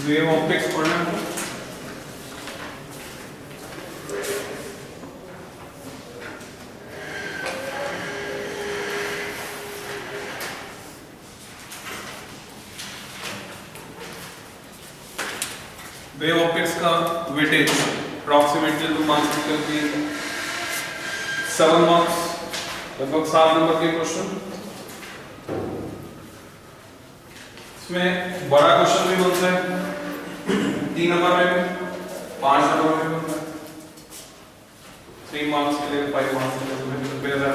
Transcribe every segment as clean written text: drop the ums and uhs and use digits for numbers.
Wave optics पढ़ना है। Wave optics का वेटेज अप्रॉक्सीमेटली 2 मार्क्स निकलती है, 7 मार्क्स, लगभग 7 नंबर के क्वेश्चन। इसमें बड़ा क्वेश्चन भी बनता है 3 नंबर में, 5 नंबर में बनता है, 3 मार्क्स के लिए, 5 मार्क्स के लिए प्रिपेयर है।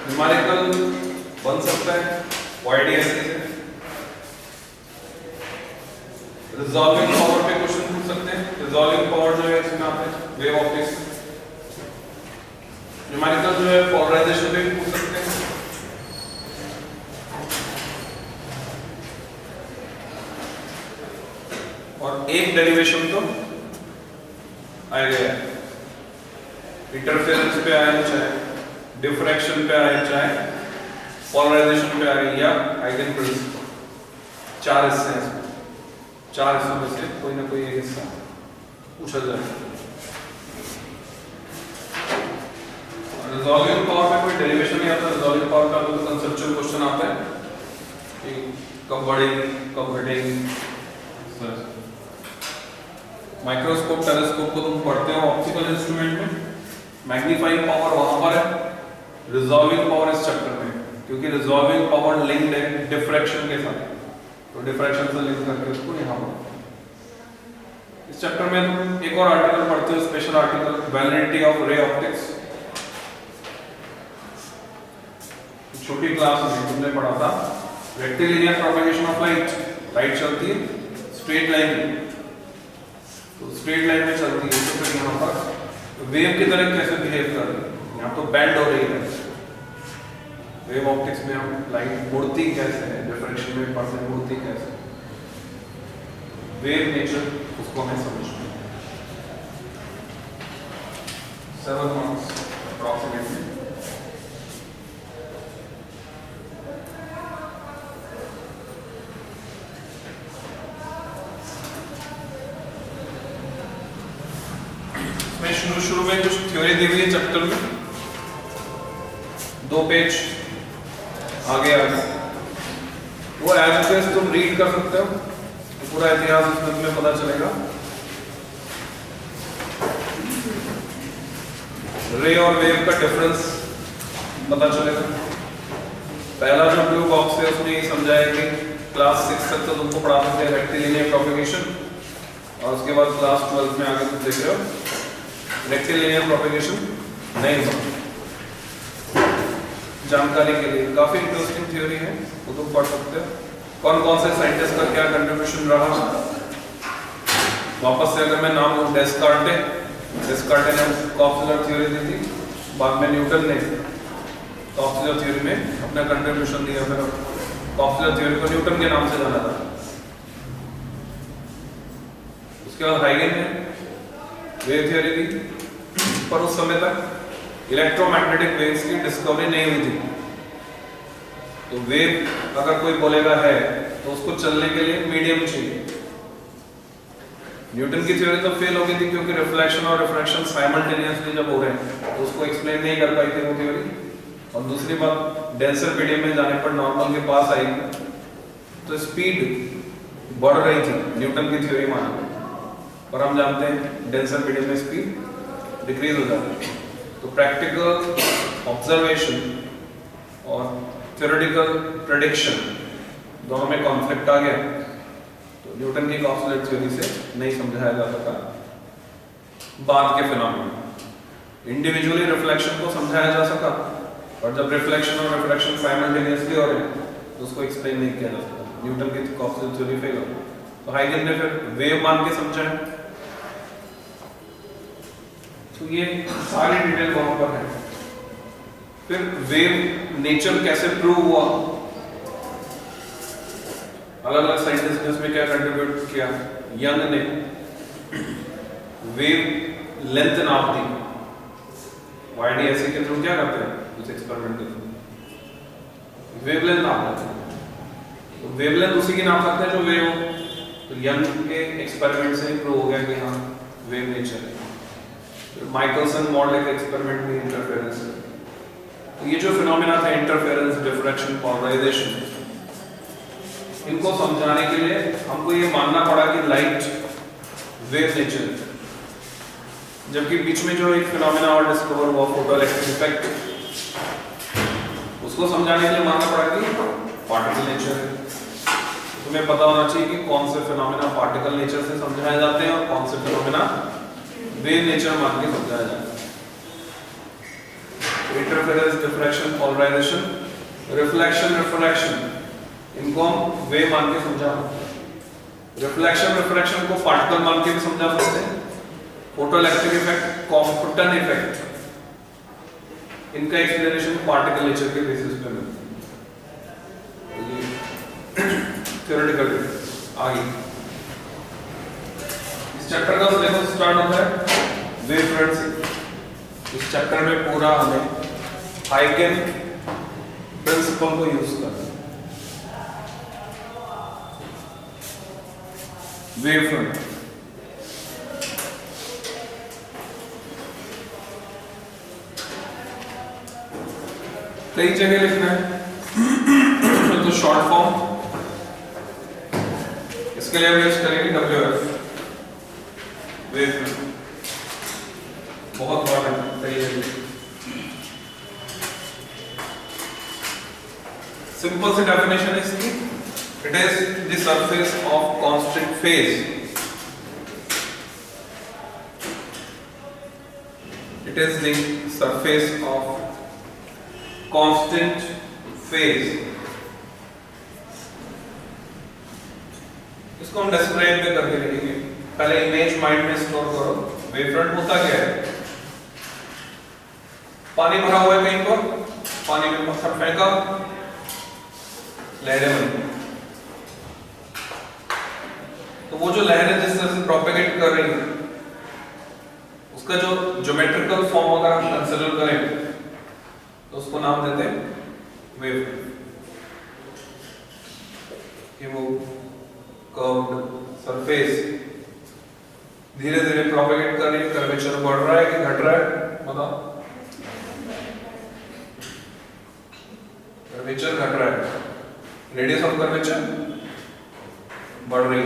न्यूमेरिकल बन सकता है YDS से, रिजॉल्विंग पावर पे क्वेश्चन पूछ सकते हैं। रिजॉल्विंग पावर जो है इसमें आते हैं वेव ऑप्टिक्स। न्यूमेरिकल जो है पोलराइजेशन पे पूछ सकते हैं। और एक डेरिवेशन तो आ गया, इंटरफेरेंस पे आया चाहे डिफ्रैक्शन पे आया चाहे पोलराइजेशन पे आया या आइगन प्रिंसिपल, 4 हिस्से हैं इसमें, 4 हिस्सों में से कोई ना कोई एक हिस्सा पूछा जाए। रिजॉल्विंग पावर में कोई डेरिवेशन नहीं आता, रिजॉल्विंग पावर का तो कंसेप्चुअल क्वेश्चन आता है कि कब बढ़ेगी कब घटेगी। माइक्रोस्कोप टेलीस्कोप को तुम पढ़ते हो ऑप्टिकल इंस्ट्रूमेंट में, मैग्नीफाइंग पावर वहां पर है, रिजॉल्विंग पावर इस चैप्टर में, क्योंकि रिजॉल्विंग पावर लिंक्ड है डिफ्रैक्शन के साथ, तो डिफ्रैक्शन से लिंक करके उसको यहां पर इस चैप्टर में एक और आर्टिकल पढ़ते हो, special article validity of ray optics. छोटी क्लास में तुमने पढ़ा था rectilinear propagation of light, light चलती है स्ट्रेट लाइन में, तो स्ट्रेट लाइन में चलती है, तो फिर यहाँ पर वेव की तरह कैसे बिहेव कर रही है, यहाँ तो बेंड हो रही है। वेव ऑप्टिक्स में हम लाइट मुड़ती कैसे है, डिफ्रैक्शन में परसेंट मुड़ती कैसे, वेव नेचर उसको हमें समझना है। 7 मार्क्स अप्रॉक्सीमेटली। शुरू में कुछ थ्योरी दी हुई है चैप्टर में, 2 पेज आगे वो एज इट इज तुम रीड कर सकते हो, तो पूरा इतिहास उसमें तुम्हें पता चलेगा। रे और वेव का डिफरेंस पता चलेगा। पहला जो ब्लू बॉक्स है उसने ये समझाया कि क्लास 6 तक तो तुमको पढ़ाते थे रेक्टिलिनियर प्रोपगेशन, और उसके बाद क्लास 12 में आगे तुम देख रहे हो रेक्टिलिनियर प्रोपगेशन नहीं होता। जानकारी के लिए काफी इंटरेस्टिंग थ्योरी है, वो तुम पढ़ सकते हो। कौन कौन से साइंटिस्ट का क्या कंट्रीब्यूशन रहा, वापस से अगर मैं नाम लूं, डेस्कार्टे ने कॉप्सुलर थ्योरी दी थी, बाद में न्यूटन ने कॉप्सुलर थ्योरी में अपना कंट्रीब्यूशन दिया, फिर कॉप्सुलर थ्योरी को न्यूटन के नाम से जाना था। उसके बाद हाइगन ने वेव थ्योरी दी, पर उस समय तक इलेक्ट्रोमैग्नेटिक वेव्स की डिस्कवरी नहीं हुई थी। तो वेव अगर कोई बोलेगा है तो उसको चलने के लिए मीडियम चाहिए। न्यूटन की थ्योरी तो फेल हो गई थी, क्योंकि रिफ्लेक्शन और रिफ्रैक्शन साइमल्टेनियसली जब हो रहे हैं तो उसको एक्सप्लेन नहीं कर पाई थी वो थ्योरी। और दूसरी बात, डेंसर मीडियम में जाने पर नॉर्मल के पास आई तो स्पीड बढ़ रही थी न्यूटन की थ्योरी मान, पर हम जानते हैं डेंसर मीडियम में स्पीड डिक्रीज हो जाती है। तो प्रैक्टिकल ऑब्जर्वेशन और थ्योरेटिकल प्रेडिक्शन दोनों में कॉन्फ्लिक्ट आ गया, तो न्यूटन की कॉप्सुलर थ्योरी से नहीं समझाया जा सका बाद के फिनोमेना। इंडिविजुअली रिफ्लेक्शन को समझाया जा सका, और जब रिफ्लेक्शन और रिफ्रैक्शन साइमल्टेनियसली हो रहे हैं तो उसको एक्सप्लेन नहीं किया जा सकता। न्यूटन की कॉप्सुलर थ्योरी फेल हो गई, तो हाइगन ने फिर वेव मान के समझाया। तो ये सारी डिटेल वहां पर है। फिर वेव नेचर कैसे प्रूव हुआ, अलग अलग साइंटिस्ट ने इसमें क्या कंट्रीब्यूट किया। यंग ने वेव लेंथ नाप दी, YDS के थ्रू क्या करते हैं कुछ एक्सपेरिमेंट करते हैं, वेव लेंथ नाप लेते हैं तो वेवलेंथ उसी की नाप सकते हैं जो वेव हो। तो यंग के एक्सपेरिमेंट से प्रूव हो गया कि हाँ वेव नेचर है। माइकलसन मॉडल के एक्सपेरिमेंट में इंटरफेरेंस है। तो ये जो फिनोमेना था इंटरफेरेंस, डिफ्रैक्शन, पोलराइजेशन, इनको समझाने के लिए हमको ये मानना पड़ा कि लाइट वेव नेचर है। जबकि बीच में जो एक फिनोमेना और डिस्कवर हुआ फोटोइलेक्ट्रिक इफेक्ट, उसको समझाने के लिए मानना पड़ा कि पार्टिकल नेचर है। तुम्हें पता होना चाहिए कि कौन से फिनोमेना पार्टिकल नेचर से समझाए जाते हैं और कौन से फिनोमेना वेव नेचर मान के समझाया जाता है। Interference, diffraction, polarisation, reflection, refraction, इनको हम वेव मान के समझा। रिफ्लेक्शन रिफ्रैक्शन को पार्टिकल मान के भी समझा सकते हैं। फोटोइलेक्ट्रिक इफेक्ट, कॉम्पटन इफेक्ट, इनका एक्सप्लेनेशन पार्टिकल नेचर के बेसिस पे मिलता है। थ्योरेटिकल आगे इस चैप्टर का सिलेबस स्टार्ट होता है वेव फ्रंट से। इस चैप्टर में पूरा हमें हाइगन प्रिंसिपल को यूज करना है। वेव फ्रंट कई जगह लिखना है तो शॉर्ट फॉर्म इसके लिए हम यूज करेंगे WF, वेव फ्रंट। बहुत इंपॉर्टेंट कई जगह। सिंपल सी डेफिनेशन है इसकी, it is the surface of constant phase, it is the surface of constant phase. इसको हम डिस्क्राइब भी करके लिखेंगे। पहले इमेज माइंड में स्टोर करो। वेव फ्रंट होता क्या है? पानी भरा हुआ है कहीं पर, पानी में पत्थर फेंका, लहरें बनी। तो वो जो लहरें जिस तरह से प्रोपेगेट कर रही है, उसका जो ज्योमेट्रिकल फॉर्म अगर हम कंसीडर करें तो उसको नाम देते हैं वेव। कि वो कर्व्ड सरफेस धीरे धीरे प्रोपेगेट कर रही है, कर्वेचर बढ़ रहा है कि घट रहा है? बताओ। कर्वेचर घट रहा है, रेडियस ऑफ कर्वेचर बढ़ रही है।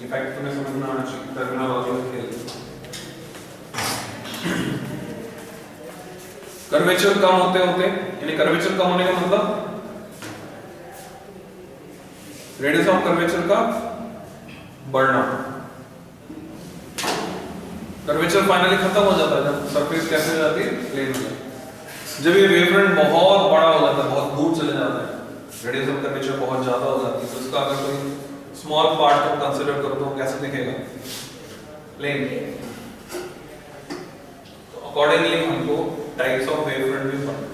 ये फैक्ट तुम्हें समझना आना चाहिए टर्मिनोलॉजी के। कर्वेचर कम होते होते, यानी कर्वेचर कम होने का मतलब रेडियस ऑफ कर्वेचर का बढ़ना। कर्वेचर फाइनली खत्म हो जाता है जब सरफेस कैसे हो जाती है? प्लेन हो जाती है। जब ये वेवफ्रंट बहुत बड़ा हो जाता है, बहुत दूर चले जाता है, रेडियस ऑफ कर्वेचर बहुत ज्यादा हो जाती है, तो इसका अगर कोई स्मॉल पार्ट को कंसीडर करो तो कैसे दिखेगा? प्लेन। तो अकॉर्डिंगली हमको टाइप्स ऑफ वेवफ्रंट भी पढ़ना।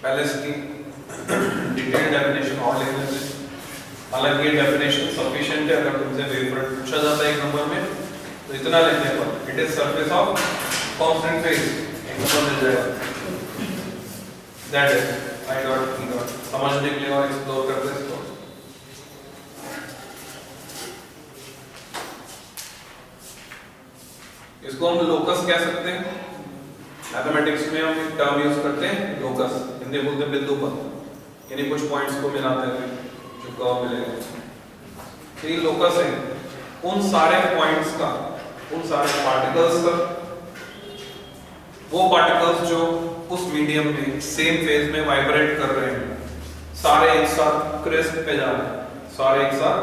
पहले इसकी डिटेल डेफिनेशन और लिख लेते हैं। हालांकि ये डेफिनेशन सफिशिएंट है अगर तुमसे वेवफ्रंट पूछा जाता है एक नंबर में, तो इतना लिखने पर it is surface of constant phase एक नंबर मिल जाएगा। That is I dot E dot. समझने के लिए और एक्सप्लोर करते हैं इसको। इसको हम लोकस कह सकते हैं। मैथमेटिक्स में हम एक टर्म यूज करते हैं लोकस, हिंदी बोलते हैं बिंदु पर, यानी कुछ पॉइंट्स को मिलाते हैं जो कर्व मिलेगा। तो ये लोकस है उन सारे पॉइंट्स का, उन सारे पार्टिकल्स का, वो पार्टिकल्स जो उस मीडियम में सेम फेज में वाइब्रेट कर रहे हैं, सारे एक साथ क्रेस्ट पे जा रहे हैं, सारे एक साथ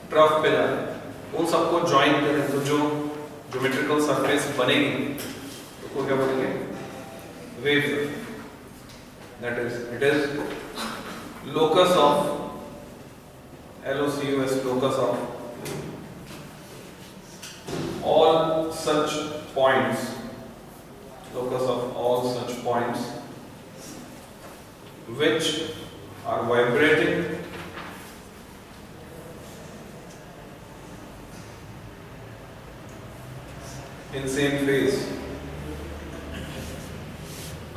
ट्रफ पे जा रहे हैं, उन सबको ज्वाइन करें तो जो ज्योमेट्रिकल सरफेस बनेगी उसको क्या बोलेंगे? Wave. That is it is locus of LOCUS, locus of all such points, locus of all such points which are vibrating in same phase.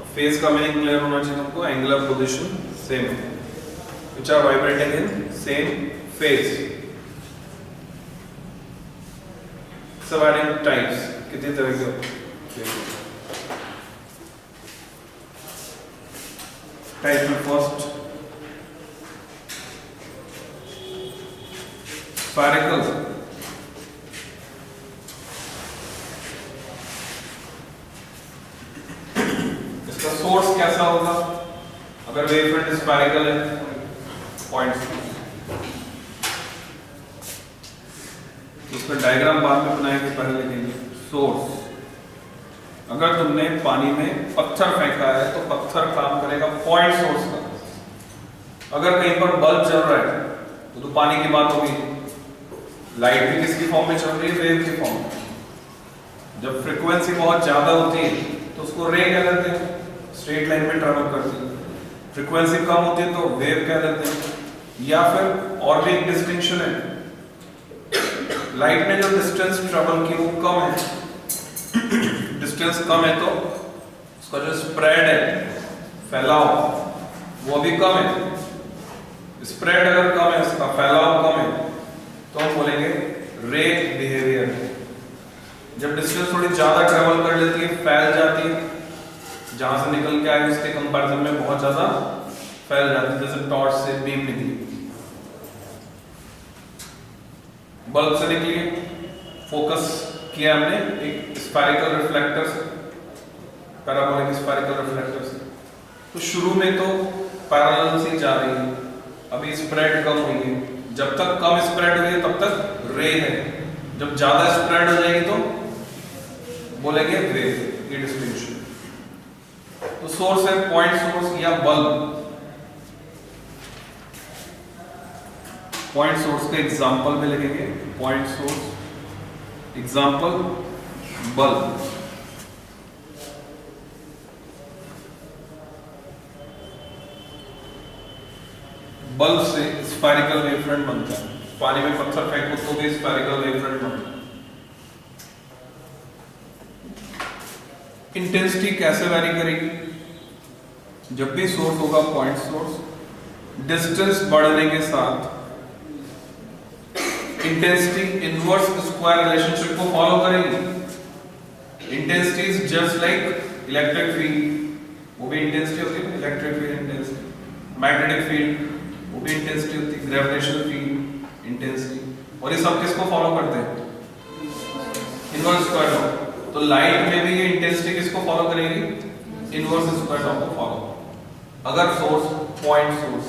A phase का मीनिंग क्लियर होना चाहिए तुमको, angular position same, which are vibrating in same phase. सब adding types, कितनी तरह के type में first spherical, इसका सोर्स कैसा होगा? अगर वेवफ्रंट स्फेरिकल है, पॉइंट्स, उसका डायग्राम बाद में बनाएंगे, पहले लिखेंगे सोर्स। अगर तुमने पानी में पत्थर फेंका है तो पत्थर काम करेगा पॉइंट सोर्स का। अगर कहीं पर बल्ब जल रहा है तो पानी की बात होगी, लाइट भी किसकी फॉर्म में चल रही है? वेव की फॉर्म में। जब फ्रीक्वेंसी बहुत ज्यादा होती है तो उसको रे कह देते हैं, स्ट्रेट लाइन में ट्रैवल करती है। फ्रीक्वेंसी कम होती है तो वेव कह देते हैं। या फिर और भी एक डिस्टिंक्शन है, लाइट ने जो डिस्टेंस ट्रैवल की वो कम है, डिस्टेंस कम है तो उसका जो स्प्रेड है, फैलाव, वो भी कम है। स्प्रेड अगर कम है, उसका फैलाव कम है, तो हम बोलेंगे रे बिहेवियर। जब डिस्टेंस थोड़ी ज्यादा ट्रेवल कर लेती है, फैल जाती है, जहां से निकल के आए उसके कंपैरिजन में बहुत ज्यादा फैल जाती है, जैसे टॉर्च से बीम निकली, बल्ब से निकली, फोकस किया हमने एक स्फेरिकल रिफ्लेक्टर से, पैराबोलिक स्फेरिकल रिफ्लेक्टर से, तो शुरू में तो पैरेलल से जा रही है, अभी स्प्रेड कम हुई है। जब तक कम स्प्रेड हुई है तब तक रे है, जब ज्यादा स्प्रेड हो जाएगी तो बोलेंगे वेव। ये डिस्टिंक्शन। तो सोर्स है पॉइंट सोर्स या बल्ब। पॉइंट सोर्स का एग्जांपल में लिखेंगे, point source, example bulb. Bulb से स्फेरिकल वेवफ्रंट बनता है। पानी में पत्थर फेंको तो भी स्फेरिकल वेवफ्रंट बनता है। इंटेंसिटी कैसे वैरी करेगी? जब भी सोर्स होगा पॉइंट सोर्स, डिस्टेंस बढ़ने के साथ इंटेंसिटी इनवर्स स्क्वायर रिलेशनशिप को फॉलो करेगी। Intensity is just like electric field, वो भी इंटेंसिटी होती है, electric field intensity, magnetic field वो भी इंटेंसिटी होती है, ग्रेविटेशनल फील्ड इंटेंसिटी, और ये सब किसको फॉलो करते हैं? Inverse square law. तो लाइट में भी ये इंटेंसिटी किसको फॉलो करेगी? इनवर्स स्क्वायर लॉ को फॉलो। अगर सोर्स पॉइंट सोर्स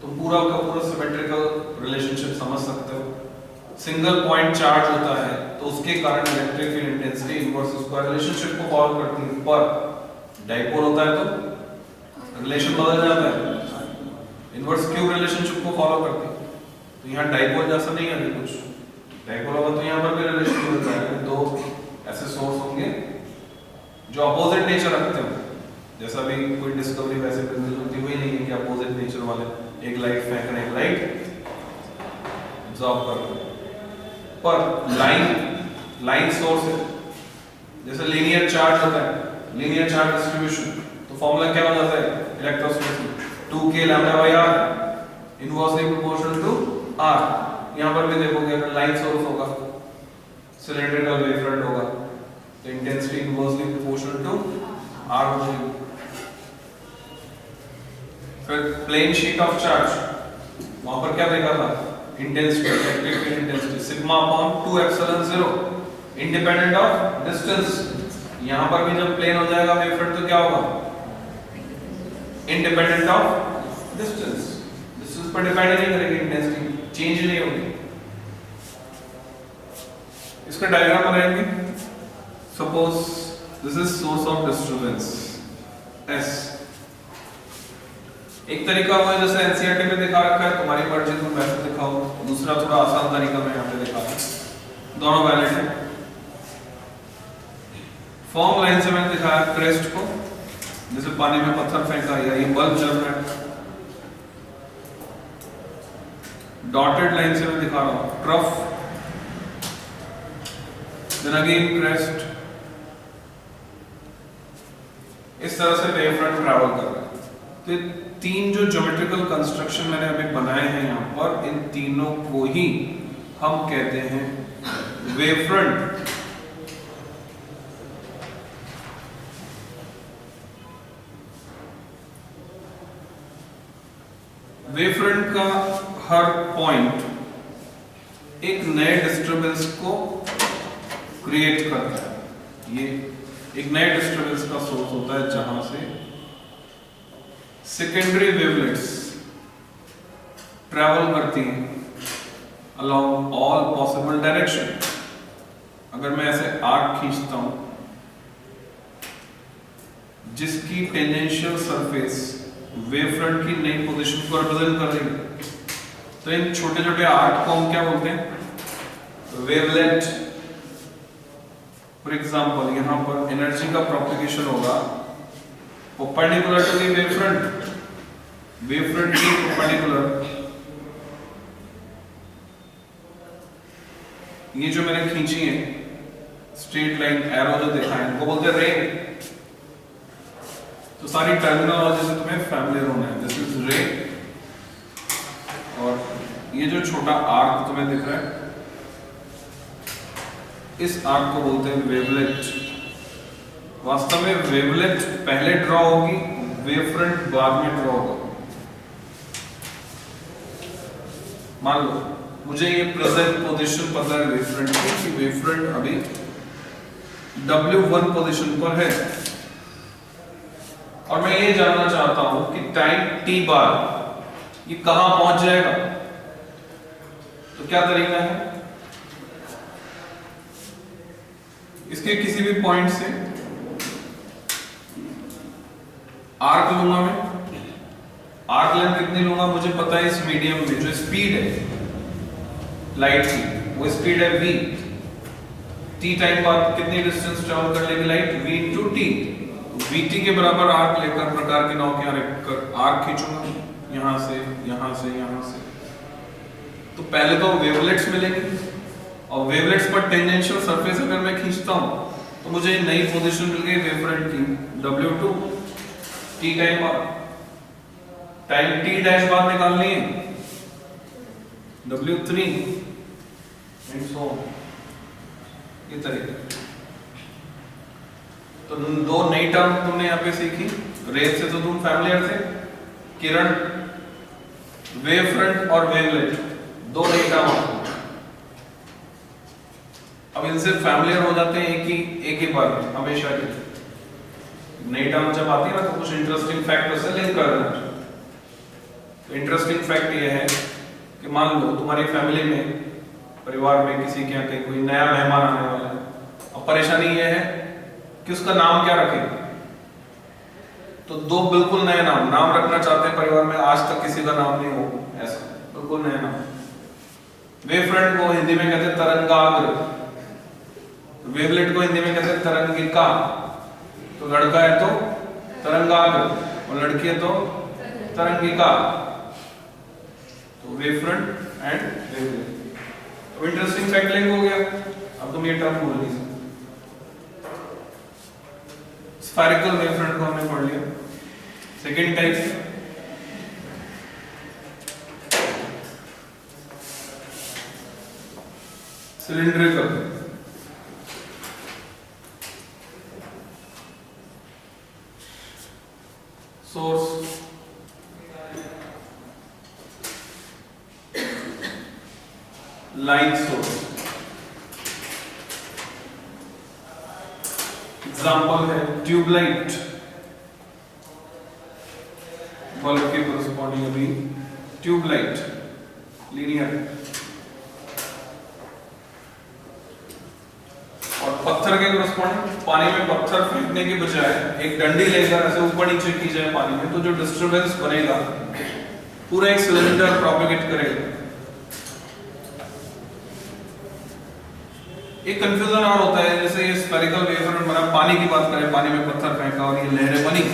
तो पूरा का पूरा सिमेट्रिकल रिलेशनशिप समझ सकते हो। सिंगल पॉइंट चार्ज होता है तो उसके कारण electric field intensity inverse square relationship को फॉलो करती है, पर डाइपोल होता है तो रिलेशन बदल जाता है, इनवर्स क्यूब रिलेशनशिप को फॉलो करती है। तो यहाँ डाइपोल जैसा नहीं है कुछ, डाइपोल होगा तो यहाँ पर भी रिलेशन होता है, दो ऐसे सोर्स होंगे जो अपोजिट नेचर रखते हो। जैसा भी कोई डिस्कवरी वैसे होती हुई नहीं है कि अपोजिट नेचर वाले एक लाइट फेंक रहे हैं, लाइट एब्जॉर्ब कर रहे हैं, पर लाइन सोर्स है। जैसे लीनियर चार्ज होता है, लीनियर चार्ज डिस्ट्रीब्यूशन, तो फॉर्मूला क्या हो जाता है electrostatic 2k lambda by r inversely proportional to r। यहां पर भी देखोगे अगर लाइन सोर्स होगा, सिलेंड्रिकल वेवफ्रंट होगा, तो intensity inversely proportional to r हो जाएगी। फिर प्लेन शीट ऑफ चार्ज, वहां पर क्या देखा था? Intensity, electric field intensity sigma upon 2 epsilon 0 independent of distance. यहां पर भी जब प्लेन हो जाएगा वेवफ्रंट तो क्या होगा? इंडिपेंडेंट ऑफ डिस्टेंस, डिस्टेंस पर डिपेंड नहीं करेगी, इंटेंसिटी चेंज नहीं होगी। इसका डायग्राम बनाएंगे। Suppose this is source of disturbance S। एक तरीका वो है जैसे एनसीईआरटी में दिखा रखा है, तुम्हारी मर्जी तुम वैसे दिखाओ। दूसरा थोड़ा आसान तरीका मैं यहाँ पे दिखा रहा हूं, दोनों वैलिड है। फॉर्म लाइन से मैंने दिखाया क्रेस्ट को, जैसे पानी में पत्थर फेंका या ये बल्ब जल रहा है। डॉटेड लाइन से मैं दिखा रहा हूं ट्रफ, देन अगेन क्रेस्ट। इस तरह से वेव फ्रंट ट्रैवल कर रहा है। तो तीन जो ज्योमेट्रिकल कंस्ट्रक्शन मैंने अभी बनाए हैं यहाँ पर, इन तीनों को ही हम कहते हैं वेव फ्रंट। वेव फ्रंट का हर पॉइंट एक नए डिस्टरबेंस को क्रिएट करता है। ये एक नए डिस्टरबेंस का सोर्स होता है जहां से सेकेंडरी वेवलेट्स ट्रैवल करती हैं अलोंग ऑल पॉसिबल डायरेक्शन। अगर मैं ऐसे आर्क खींचता हूं जिसकी टेंजेंशियल सरफेस वेव फ्रंट की नई पोजीशन को रिप्रेजेंट कर रही है, तो इन छोटे छोटे आर्क को हम क्या बोलते हैं? वेवलेट। फॉर एग्जांपल यहां पर एनर्जी का प्रोपगेशन होगा perpendicular to the wave front, wave front की परपेंडिकुलर। ये जो मैंने खींची है स्ट्रेट लाइन एरो जो देखा है, इनको बोलते हैं रे। तो सारी टर्मिनोलॉजी से तुम्हें फैमिलियर होना है। दिस इज रे, और ये जो छोटा आर्क तुम्हें दिख रहा है, इस आर्क को बोलते हैं वेवलेट। वास्तव में वेवलेट पहले ड्रॉ होगी, वेव फ्रंट बाद में ड्रॉ होगा। मान लो मुझे ये प्रेजेंट पोजीशन पता है वेव फ्रंट की, कि वेव फ्रंट अभी W1 पोजीशन पर है, और मैं ये जानना चाहता हूं कि टाइम t बार ये कहां पहुंच जाएगा। तो क्या तरीका है? इसके किसी भी पॉइंट से आर्क लूंगा मैं। आर्क लेंथ कितनी लूंगा मुझे पता है। इस मीडियम में जो स्पीड है लाइट की, वो स्पीड है v। t टाइम बाद कितनी डिस्टेंस ट्रैवल कर लेगी light? v into T. vt के बराबर आर्क लेकर प्रकार के नौ के रखकर आर्क खींचूंगा यहां से यहां से यहां से। तो पहले तो वेवलेट्स मिलेंगे, और वेवलेट्स पर टेंजेंशियल सरफेस अगर मैं खींचता हूं तो मुझे नई पोजीशन मिल गई वेव फ्रंट की W2। t टाइम बाद, टाइम t डैश बाद निकालनी है W3 एंड सो ऑन। ये तरीका। तो दो नई टर्म तुमने यहाँ पे सीखी। रेस से तो तुम फैमिलियर थे, किरण, वेव फ्रंट और वेवलेट, दो नई टर्म। अब इनसे फैमिलियर हो जाते हैं एक ही बार में हमेशा की। नई टर्म जब आती है ना तो कुछ इंटरेस्टिंग फैक्ट उससे लिंक कर देना। तो इंटरेस्टिंग फैक्ट ये है कि मान लो तुम्हारी फैमिली में, परिवार में किसी के यहाँ कहीं कोई नया मेहमान आने वाला है। अब परेशानी ये है कि उसका नाम क्या रखें। तो दो बिल्कुल नए नाम रखना चाहते हैं परिवार में, आज तक किसी का नाम नहीं हो ऐसा, बिल्कुल नया नाम। वेव फ्रंट को हिंदी में कहते हैं तरंगाग्र, वेवलेट को हिंदी में कहते हैं तरंगिका। तो लड़का है तो तरंगाग्र और लड़की है तो तरंगिका। तो वेव फ्रंट एंड वेवलेट। तो इंटरेस्टिंग फैक्ट लिंक हो गया। अब तुम ये टर्म बोल नहीं सकते। स्फेरिकल वेव फ्रंट को हमने पढ़ लिया। Second type cylindrical. Source light source. Example है ट्यूबलाइट, बल्ब के कोरस्पॉन्डिंग अभी ट्यूबलाइट लीनियर। और पत्थर के कोरस्पॉन्डिंग, पानी में पत्थर फेंकने के बजाय एक डंडी लेकर ऐसे ऊपर नीचे की जाए पानी में, तो जो डिस्टरबेंस बनेगा पूरा एक सिलेंडर प्रोपेगेट करेगा। एक कंफ्यूजन और होता है, जैसे ये स्फेरिकल वेव फ्रंट बना, पानी की बात करें, पानी में पत्थर फेंका और ये लहरें बनी,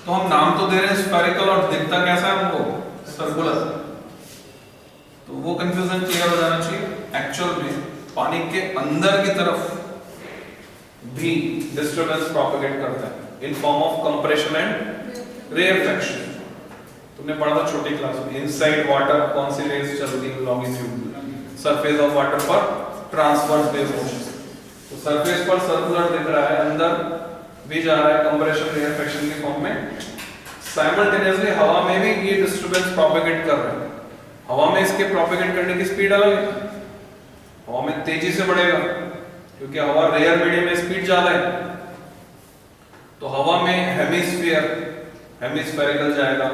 तो हम नाम तो दे रहे हैं स्फेरिकल और दिखता कैसा है हमको? सर्कुलर। तो वो कंफ्यूजन क्लियर हो जाना चाहिए। एक्चुअल में पानी के अंदर की तरफ भी डिस्टरबेंस प्रोपेगेट करता है। In form of compression and rarefaction. तुमने पढ़ा था छोटी क्लास में, इनसाइड वाटर कौन सी रेज चल रही है, लॉन्गिट्यूड, सरफेस ऑफ वाटर पर ट्रांसवर्स वेव मोशन। तो सरफेस पर सर्कुलर दिख रहा है, अंदर भी जा रहा है कंप्रेशन रेयरफेक्शन के फॉर्म में। साइमल्टेनियसली हवा में भी ये डिस्टरबेंस प्रोपेगेट कर रहा है। हवा में इसके प्रोपेगेट करने की स्पीड अलग है, हवा में तेजी से बढ़ेगा क्योंकि हवा रेयर मीडियम में स्पीड ज्यादा है। तो हवा में हेमिस्फेरिकल जाएगा,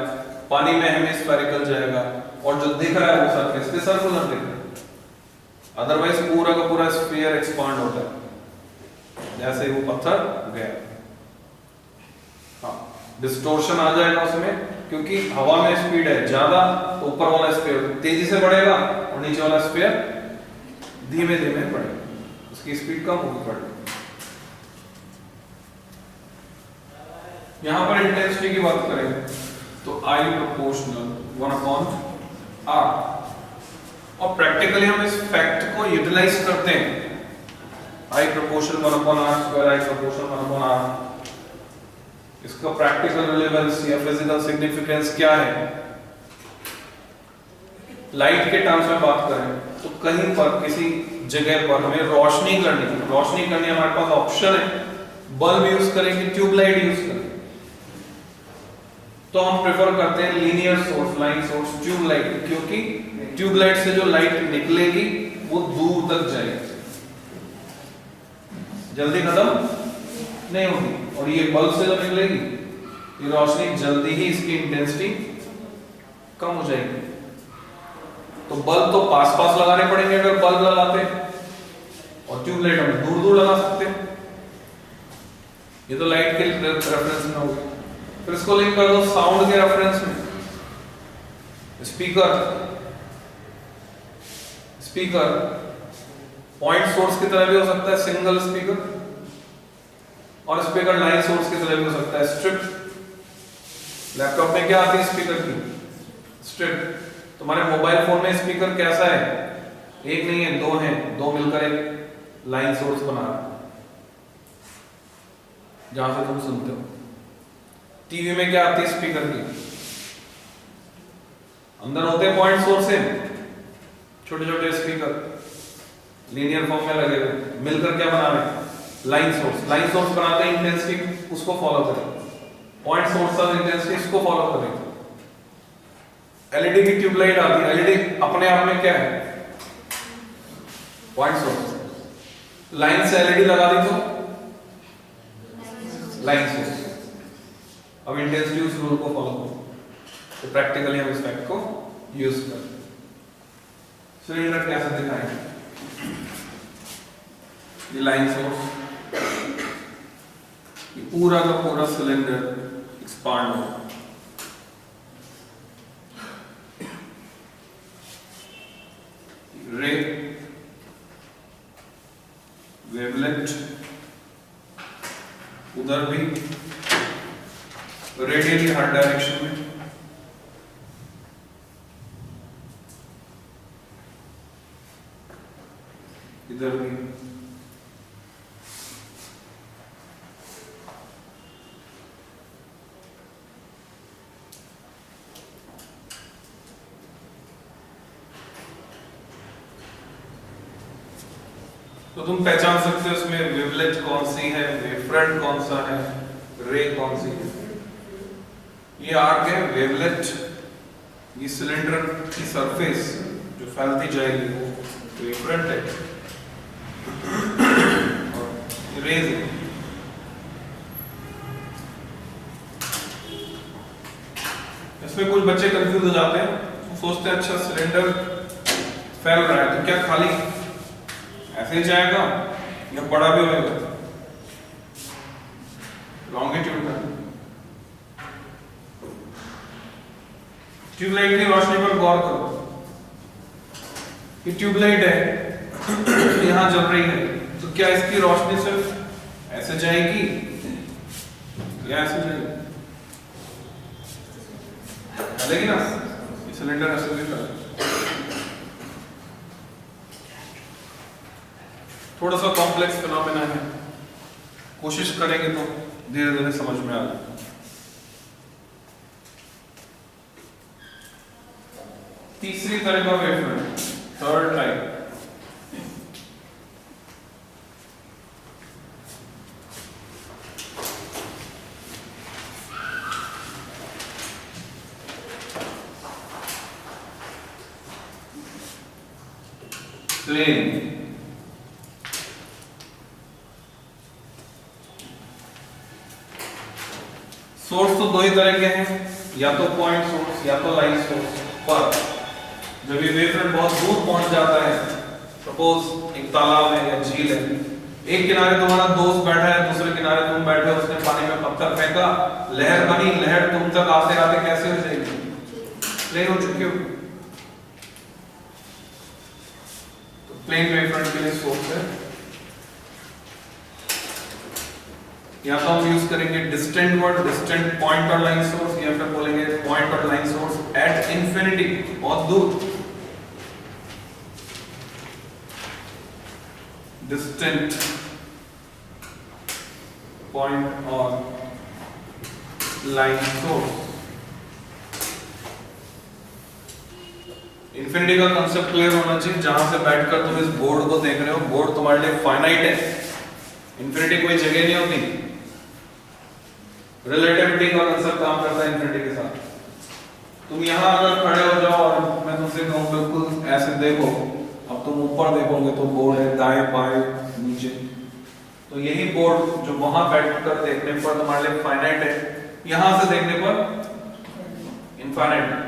पानी में हेमिस्फेरिकल जाएगा, और जो दिख रहा है वो सरफेस पे सर्कुलर दिख रहा है। अदरवाइज पूरा का पूरा स्फीयर एक्सपांड होता है, जैसे वो पत्थर गया। हाँ, डिस्टोर्शन आ जाएगा उसमें क्योंकि हवा में स्पीड है ज्यादा, तो ऊपर वाला स्फीयर तेजी से बढ़ेगा और नीचे वाला स्फीयर धीमे धीमे बढ़ेगा, उसकी स्पीड कम होगी बढ़ेगी। यहां पर इंटेंसिटी की बात करें तो I प्रोपोर्शनल 1/r, और प्रैक्टिकली हम इस फैक्ट को यूटिलाइज करते हैं। I proportional 1/r2, I proportional 1/r, इसका प्रैक्टिकल रिलेवेंस या फिजिकल सिग्निफिकेंस क्या है। लाइट के टर्म्स में बात करें तो कहीं पर किसी जगह पर हमें रोशनी करनी हमारे पास ऑप्शन है, बल्ब यूज करेंगे, ट्यूबलाइट यूज करेंगे, तो हम प्रेफर करते हैं linear source, line source, tube light, क्योंकि ट्यूबलाइट से जो लाइट निकलेगी वो दूर तक जाएगी, जल्दी खत्म नहीं होगी। और ये बल्ब से जो निकलेगी ये रोशनी जल्दी ही इसकी इंटेंसिटी कम हो जाएगी। तो बल्ब तो पास पास लगाने पड़ेंगे अगर बल्ब लगाते, और ट्यूबलाइट हम दूर दूर लगा सकते हैं। ये तो लाइट के रेफरेंस में होगा। फिर इसको लिंक कर दो साउंड के रेफरेंस में। स्पीकर पॉइंट सोर्स की तरह भी हो सकता है, सिंगल स्पीकर, और स्पीकर लाइन सोर्स की तरह भी हो सकता है, स्ट्रिप। लैपटॉप में क्या आती है स्पीकर की? स्ट्रिप। तुम्हारे मोबाइल फोन में स्पीकर कैसा है? एक नहीं है, दो हैं, दो मिलकर एक लाइन सोर्स बना रहे हैं जहां से तुम सुनते हो। टीवी में क्या आती है स्पीकर की? अंदर होते हैं पॉइंट सोर्स से छोटे छोटे स्पीकर, लीनियर फॉर्म में लगे हुए, मिलकर क्या बना रहे हैं? Line source. लाइन सोर्स बनाते हैं इंटेंसिटी, उसको फॉलो करें। पॉइंट सोर्स ऑफ इंटेंसिटी, इसको फॉलो करें। एलईडी की ट्यूबलाइट आती है, एलईडी अपने आप में क्या है? Point source. लाइन से एलईडी लगा दी तो लाइन सोर्स। अब इंटेंसिटी उस रूल को फॉलो करो, तो प्रैक्टिकली हम इस फैक्ट को यूज करें। सिलेंडर कैसे दिखाएंगे? ये लाइन सोर्स, ये पूरा का पूरा सिलेंडर एक्सपांड हो, रे वेवलेट उधर भी रेडियली हर डायरेक्शन में, इधर भी तो तुम पहचान सकते हो इसमें वेवलेट कौन सी है, वेवफ्रंट कौन सा है, रे कौन सी है। ये आर्क है वेवलेट, ये सिलेंडर की सरफेस जो फैलती जाएगी वो वेवफ्रंट है, और रेज है। इसमें कुछ बच्चे कंफ्यूज हो जाते हैं, सोचते हैं अच्छा सिलेंडर फैल रहा है तो क्या खाली ऐसे ही जाएगा या बड़ा भी होगा? लॉन्गिट्यूड का ट्यूबलाइट की रोशनी पर गौर करो। ये ट्यूबलाइट है यहां जल रही है, तो क्या इसकी रोशनी सिर्फ ऐसे जाएगी या ऐसे जाएगी? चलेगी ना, ये सिलेंडर ऐसे भी चलेगा। थोड़ा सा कॉम्प्लेक्स फिनोमेना है, कोशिश करेंगे तो धीरे धीरे समझ में आ जाए। तीसरी तरह का wavefront, third type, plane. Source तो दो ही तरह के हैं, या तो पॉइंट सोर्स या तो लाइन सोर्स। पर जब ये वेवफ्रंट बहुत दूर पहुंच जाता है, सपोज एक तालाब है या झील है, एक किनारे तुम्हारा दोस्त बैठा है, दूसरे किनारे तुम बैठे हो, उसने पानी में पत्थर फेंका, लहर बनी, लहर तुम तक आते आते कैसे हो जाएगी? प्लेन हो चुके हो। तो प्लेन वेवफ्रंट के लिए सोर्स है। या तो हम यूज करेंगे डिस्टेंट वर्ड, डिस्टेंट पॉइंट और लाइन सोर्स, या फिर बोलेंगे पॉइंट और लाइन सोर्स एट इंफिनिटी, बहुत दूर। डिस्टेंट पॉइंट और लाइन सोर्स। इंफिनिटी का कंसेप्ट क्लियर होना चाहिए। जहां से बैठकर तुम इस बोर्ड को देख रहे हो, बोर्ड तुम्हारे लिए फाइनाइट है, इंफिनिटी कोई जगह नहीं होती। रिलेटिविटी का कंसेप्ट काम करता है इंफिनिटी के साथ। तुम यहां अगर खड़े हो जाओ और मैं तुमसे कहूं बिल्कुल ऐसे देखो, अब तुम ऊपर देखोगे तो बोर्ड है, दाएं बाएं नीचे, तो यही बोर्ड जो वहां बैठकर देखने पर तुम्हारे लिए फाइनाइट है, यहां से देखने पर इनफाइनाइट है।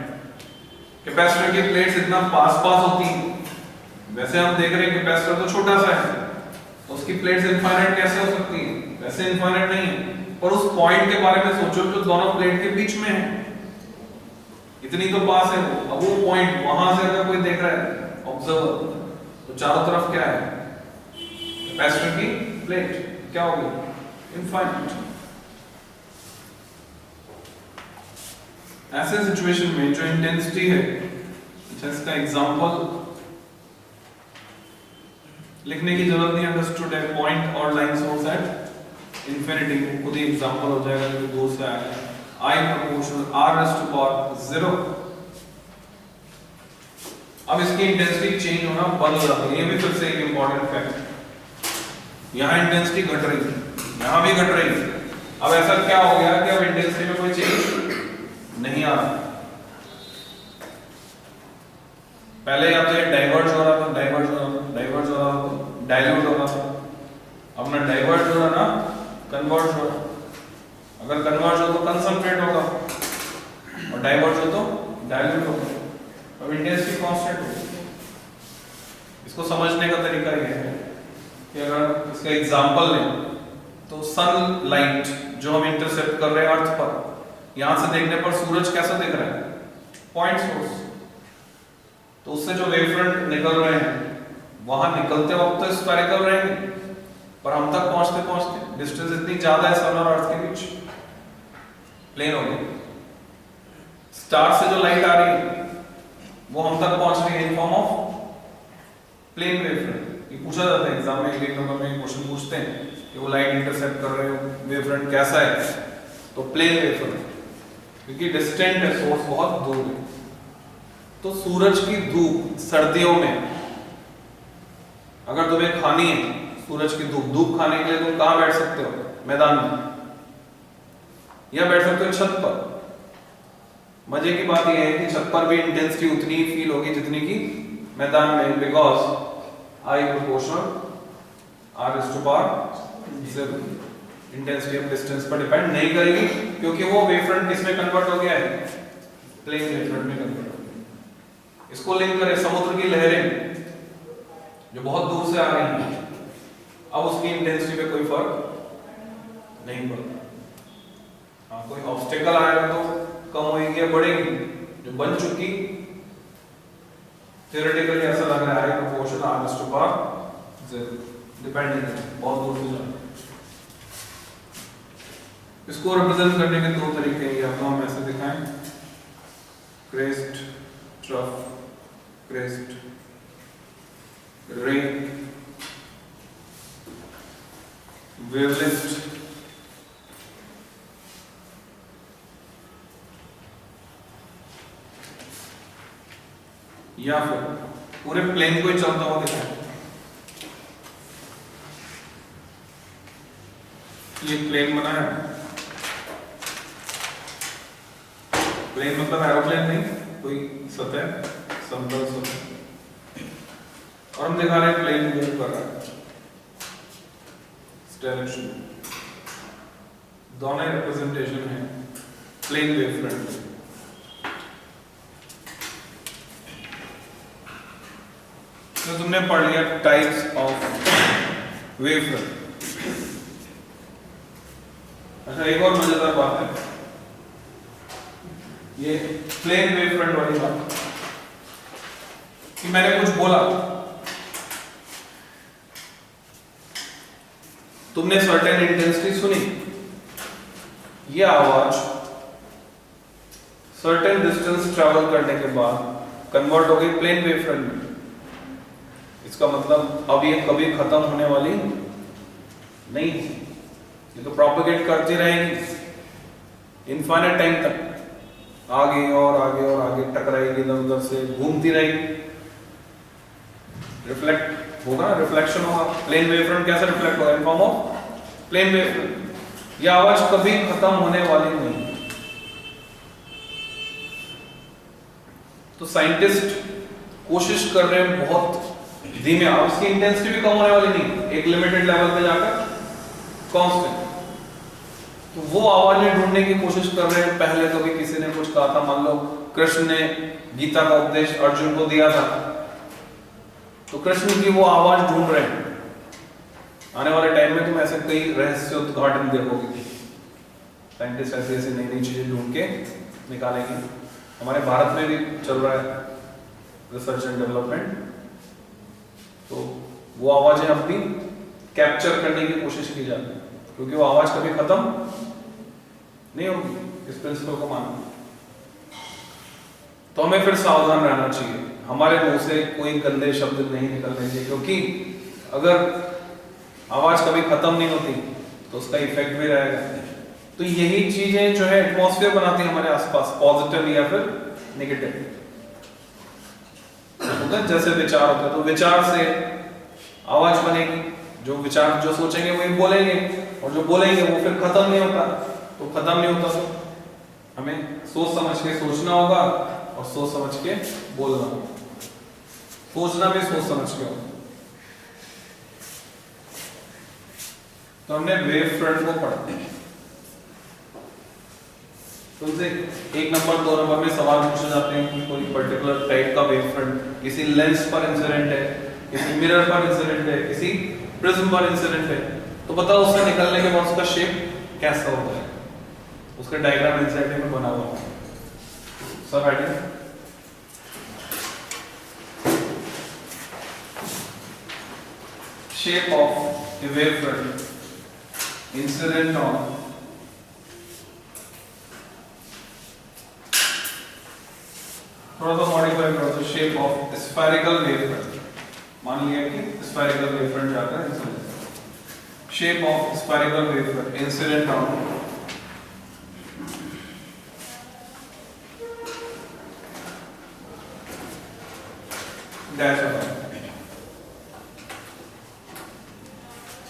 कैपेसिटर की प्लेट्स इतना पास पास होती हैं, वैसे हम देख रहे हैं कैपेसिटर तो छोटा सा है, तो उसकी प्लेट्स इनफाइनाइट कैसे हो सकती है? वैसे इनफाइनाइट नहीं है, पर उस पॉइंट के बारे में सोचो जो दोनों प्लेट के बीच में है, इतनी तो पास है वो। अब वो पॉइंट वहां से अगर कोई देख रहा है ऑब्जर्वर, तो चारों तरफ क्या है? कैपेसिटर की प्लेट क्या होगी? इनफाइनाइट। ऐसे सिचुएशन में जो इंटेंसिटी है, इसका एग्जांपल लिखने की जरूरत नहीं, अंडरस्टूड है, पॉइंट और लाइन सोर्स एट इंफिनिटी, खुद ही एग्जांपल हो जाएगा जो दूर से आया। I proportional r raised to power 0। अब इसकी इंटेंसिटी चेंज होना बंद हो जाती है, ये भी फिर से एक इंपॉर्टेंट फैक्ट। यहाँ इंटेंसिटी घट रही है, यहाँ भी घट रही है। अब ऐसा क्या हो गया कि अब इंटेंसिटी में कोई चेंज नहीं आ रहा। पहले या तो ये डाइवर्ज हो रहा था, डाइवर्ज हो रहा था, डाइवर्ज हो रहा था, डाइल्यूट हो रहा था। अब ना डाइवर्ज हो रहा ना कन्वर्ज हो रहा। अगर कन्वर्ज हो तो कंसंट्रेट होगा और डाइवर्ज हो तो डाइल्यूट होगा। अब इंटेंसिटी कांस्टेंट होगी। इसको समझने का तरीका यह है कि अगर इसका एग्जांपल लें तो सनलाइट जो हम इंटरसेप्ट कर रहे हैं अर्थ पर, यहां से देखने पर सूरज कैसा दिख रहा है? Point source. तो उससे जो वेवफ्रंट निकल रहे हैं, वहां निकलते वक्त तो स्फेरिकल रहेंगे, पर हम तक पहुंचते पहुंचते डिस्टेंस इतनी ज्यादा है सन और अर्थ के बीच, प्लेन हो गई। स्टार से जो लाइट आ रही है वो हम तक पहुंच रही है in form of plane wavefront. ये पूछा जाता है एग्जाम में, एक नंबर में क्वेश्चन पूछते हैं कि वो लाइट इंटरसेप्ट कर रहे हो, वेवफ्रंट कैसा है? तो प्लेन वेवफ्रंट, क्योंकि डिस्टेंट है, सोर्स बहुत दूर है। तो सूरज की धूप सर्दियों में अगर तुम्हें खानी है, सूरज की धूप, धूप खाने के लिए तुम कहां बैठ सकते हो? मैदान में, या बैठ सकते हो छत पर। मजे की बात यह है कि छत पर भी इंटेंसिटी उतनी ही फील होगी जितनी की मैदान में, because I proportional R is to power 0। Intensity of distance पर डिपेंड नहीं करेगी, क्योंकि वो वेवफ्रंट किसमें कन्वर्ट हो गया है? प्लेन वेवफ्रंट में कन्वर्ट हो गया। इसको लिंक करें समुद्र की लहरें जो बहुत दूर से आ रही हैं, अब उसकी इंटेंसिटी पे कोई फर्क नहीं पड़ता। हाँ, कोई ऑब्स्टेकल आएगा तो कम होगी या बढ़ेगी? जो बन चुकी, थियोरेटिकली ऐसा लग रहा है proportion R is to power 0, dependent है, बहुत दूर से जाना। इसको रिप्रेजेंट करने के दो तरीके हैं, या तो हम ऐसे दिखाएं, क्रेस्ट, ट्रफ, क्रेस्ट, रेक, वेवलेट, या फिर पूरे प्लेन को ही चलता हुआ दिखाए। ये प्लेन बना है, प्लेन मतलब एरोप्लेन नहीं, कोई सतह, समतल सतह, और हम दिखा रहे हैं प्लेन मूव कर रहा है इस डायरेक्शन में। दोनों रिप्रेजेंटेशन है प्लेन वेव फ्रंट। तो तुमने पढ़ लिया टाइप्स ऑफ वेव फ्रंट। अच्छा, एक और मजेदार बात है, ये प्लेन वेव फ्रंट वाली बात कि मैंने कुछ बोला, तुमने सर्टेन इंटेंसिटी सुनी, ये आवाज सर्टेन डिस्टेंस ट्रैवल करने के बाद कन्वर्ट हो गई प्लेन वेव फ्रंट में। इसका मतलब अब ये कभी खत्म होने वाली नहीं है, ये तो प्रोपेगेट करती रहेगी इनफाइनाइट टाइम तक, आगे और आगे और आगे टकराएगी, इधर उधर से घूमती रहेगी, रिफ्लेक्ट होगा, रिफ्लेक्शन होगा। प्लेन वेव फ्रंट कैसे रिफ्लेक्ट होगा? In form of plane wave front. ये आवाज कभी खत्म होने वाली नहीं। तो साइंटिस्ट कोशिश कर रहे हैं बहुत धीमे, और उसकी इंटेंसिटी भी कम होने वाली नहीं, एक लिमिटेड लेवल पे जाकर कांस्टेंट। तो वो आवाजें ढूंढने की कोशिश कर रहे हैं। पहले कभी किसी ने कुछ कहा था, मान लो कृष्ण ने गीता का उपदेश अर्जुन को दिया था, तो कृष्ण की वो आवाज ढूंढ रहे हैं। आने वाले टाइम में तुम ऐसे कई रहस्य उद्घाटन देखोगे, साइंटिस्ट ऐसी ऐसी नई नई चीजें ढूंढ के निकालेंगे। हमारे भारत में भी चल रहा है रिसर्च एंड डेवलपमेंट, तो वो आवाजें अब भी कैप्चर करने की कोशिश की जाती है, क्योंकि वो आवाज कभी खत्म नहीं होगी, इस प्रिंसिपल को मानना। तो हमें फिर सावधान रहना चाहिए, हमारे मुंह से कोई गंदे शब्द नहीं निकलने चाहिए, क्योंकि अगर आवाज कभी खत्म नहीं होती तो उसका इफेक्ट भी रहेगा। तो यही चीजें जो है एटमॉस्फेयर बनाती है हमारे आसपास, पॉजिटिव या फिर नेगेटिव। जैसे विचार होता है, तो विचार से आवाज बनेगी, जो विचार जो सोचेंगे वही बोलेंगे, और जो बोलेंगे वो फिर खत्म नहीं होता। तो खत्म नहीं होता तो हमें सोच समझ के सोचना होगा और सोच समझ के बोलना होगा। सोचना भी सोच समझ के होगा। तो हमने वेव फ्रंट को पढ़ा। तुमसे 1 नंबर 2 नंबर में सवाल पूछे जाते हैं कि कोई पर्टिकुलर टाइप का वेव फ्रंट किसी लेंस पर इंसिडेंट है, किसी मिरर पर इंसिडेंट है, किसी प्रिज्म पर इंसिडेंट है, तो बताओ उससे निकलने के बाद उसका शेप कैसा होता है। उसका डायग्राम एनसीईआरटी में बना हुआ है, सब idea. Shape of A wave front incident on थोड़ा सा मॉडिफाई करो तो shape of spherical wave front, मान लिया कि स्फेरिकल वेव फ्रंट जाता है incident. Shape of spherical wave front incident on dash.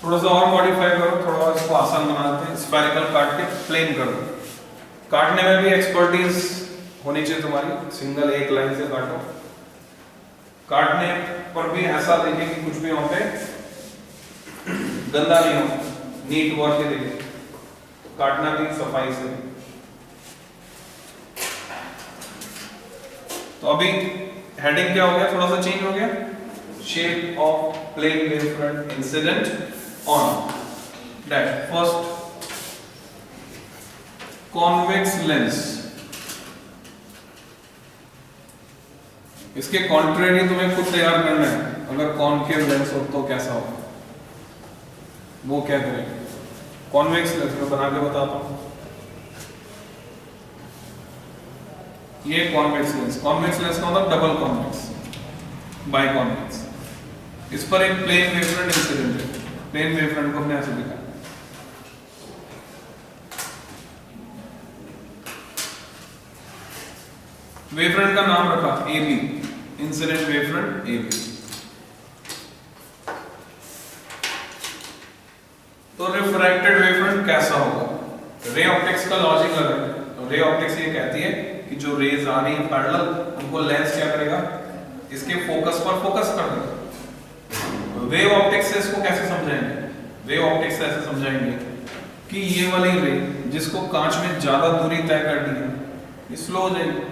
थोड़ा सा और मॉडिफाई करो, थोड़ा इसको आसान बना देते हैं। स्फेरिकल काट के प्लेन कर दो। काटने में भी एक्सपर्टीज होनी चाहिए तुम्हारी, सिंगल एक लाइन से काटो। काटने पर भी ऐसा देखिए कि कुछ भी वहां पे गंदा नहीं हो, नीट वर्क के देखिए, काटना भी सफाई से। तो अभी हेडिंग क्या हो गया, थोड़ा सा चेंज हो गया। Shape of plane wave front incident on dash. First convex lens, इसके कॉन्ट्रेरी तुम्हें खुद तैयार करना है। अगर कॉनकेव लेंस हो तो कैसा होगा, वो क्या करेंगे। कॉन्वेक्स लेंस में बना के बताता हूं। ये कॉन्वेक्स लेंस, कॉन्वेक्स लेंस का मतलब डबल कॉन्वेक्स, बाई कॉन्वेक्स। इस पर एक प्लेन वेव फ्रंट इंसिडेंट है। प्लेन वेव फ्रंट को हमने ऐसे लिखा, वेव फ्रंट का नाम रखा A B. Incident wave front A B. तो रिफ्रैक्टेड वेव फ्रंट कैसा होगा? रे ऑप्टिक्स का लॉजिक लगा है। तो रे ऑप्टिक्स ये कहती है कि जो रेज आ रही है पैरेलल, उनको लेंस क्या करेगा? इसके फोकस पर फोकस कर देगा। वेव ऑप्टिक्स से इसको कैसे समझाएंगे? वेव ऑप्टिक्स से ऐसे समझाएंगे कि ये वाली रे जिसको कांच में ज्यादा दूरी तय करनी है, ये स्लो हो जाएगी,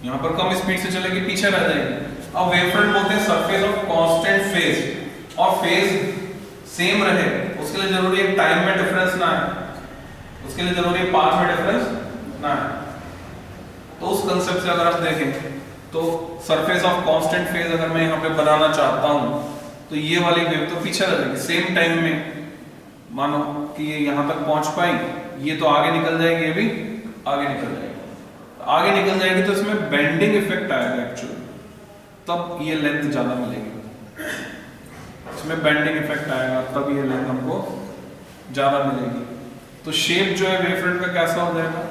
यहां पर कम स्पीड से चलेगी, पीछे रह जाएगी। अब वेव फ्रंट बोलते हैं सरफेस ऑफ कांस्टेंट फेज, और फेज सेम रहे उसके लिए जरूरी है टाइम में डिफरेंस ना है, उसके लिए जरूरी है पाथ में डिफरेंस ना है। तो उस कंसेप्ट से अगर आप देखें तो सरफेस ऑफ कांस्टेंट फेज अगर मैं यहाँ पे बनाना चाहता हूँ तो ये वाली वेव तो पीछे रह जाएगी। सेम टाइम में मानो कि ये यहाँ तक पहुंच पाई, ये तो आगे निकल जाएगी, ये भी आगे निकल जाएगी। आगे निकल जाएगी तो इसमें बेंडिंग इफेक्ट आएगा एक्चुअली, तब ये लेंथ ज्यादा मिलेगी। इसमें बेंडिंग इफेक्ट आएगा तब ये लेंथ हमको ज्यादा मिलेगी। तो शेप जो है वेव फ्रंट का कैसा हो जाएगा?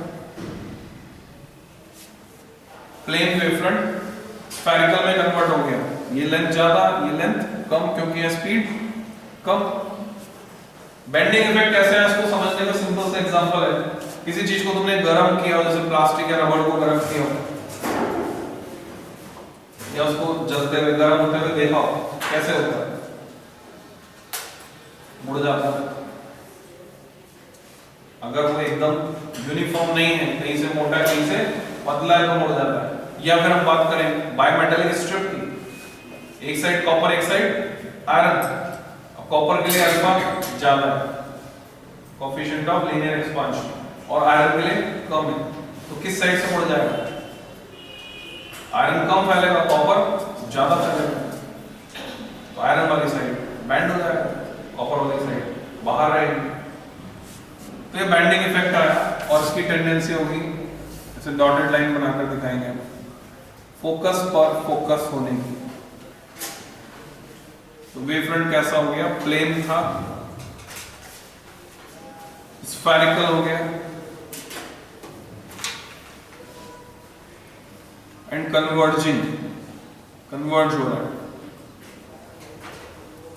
प्लेन वेव फ्रंट स्फेरिकल में कन्वर्ट हो गया। ये लेंथ ज्यादा, ये लेंथ कम, क्योंकि ये स्पीड कम। बेंडिंग इफेक्ट कैसे है इसको समझने का सिंपल सा एग्जांपल है। किसी चीज को तुमने गर्म किया हो, जैसे प्लास्टिक या रबड़ को गर्म किया हो, या उसको जलते हुए गर्म होते हुए देखा हो, कैसे होता है? मुड़ जाता है। अगर वो एकदम यूनिफॉर्म नहीं है, कहीं से मोटा है कहीं से पतला है, तो मुड़ जाता है। या फिर हम बात करें बायोमेटालिक स्ट्रिप की, एक साइड कॉपर एक साइड आयरन, कॉपर के लिए अल्फा ज्यादा है, कोएफिशिएंट ऑफ लीनियर एक्सपांशन, और आयरन के लिए कम है, तो किस साइड से मुड़ जाएगा? आयरन कम फैलेगा, कॉपर ज्यादा फैलेगा, तो आयरन वाली साइड बैंड हो जाएगा, कॉपर वाली साइड बाहर रहेगी। तो ये बैंडिंग इफेक्ट आया, और इसकी टेंडेंसी होगी ऐसे डॉटेड लाइन बनाकर दिखाएंगे फोकस पर फोकस होने की। तो वेव फ्रंट कैसा हो गया? प्लेन था, स्फेरिकल हो गया, एंड कन्वर्जिंग, कन्वर्ज हो रहा है,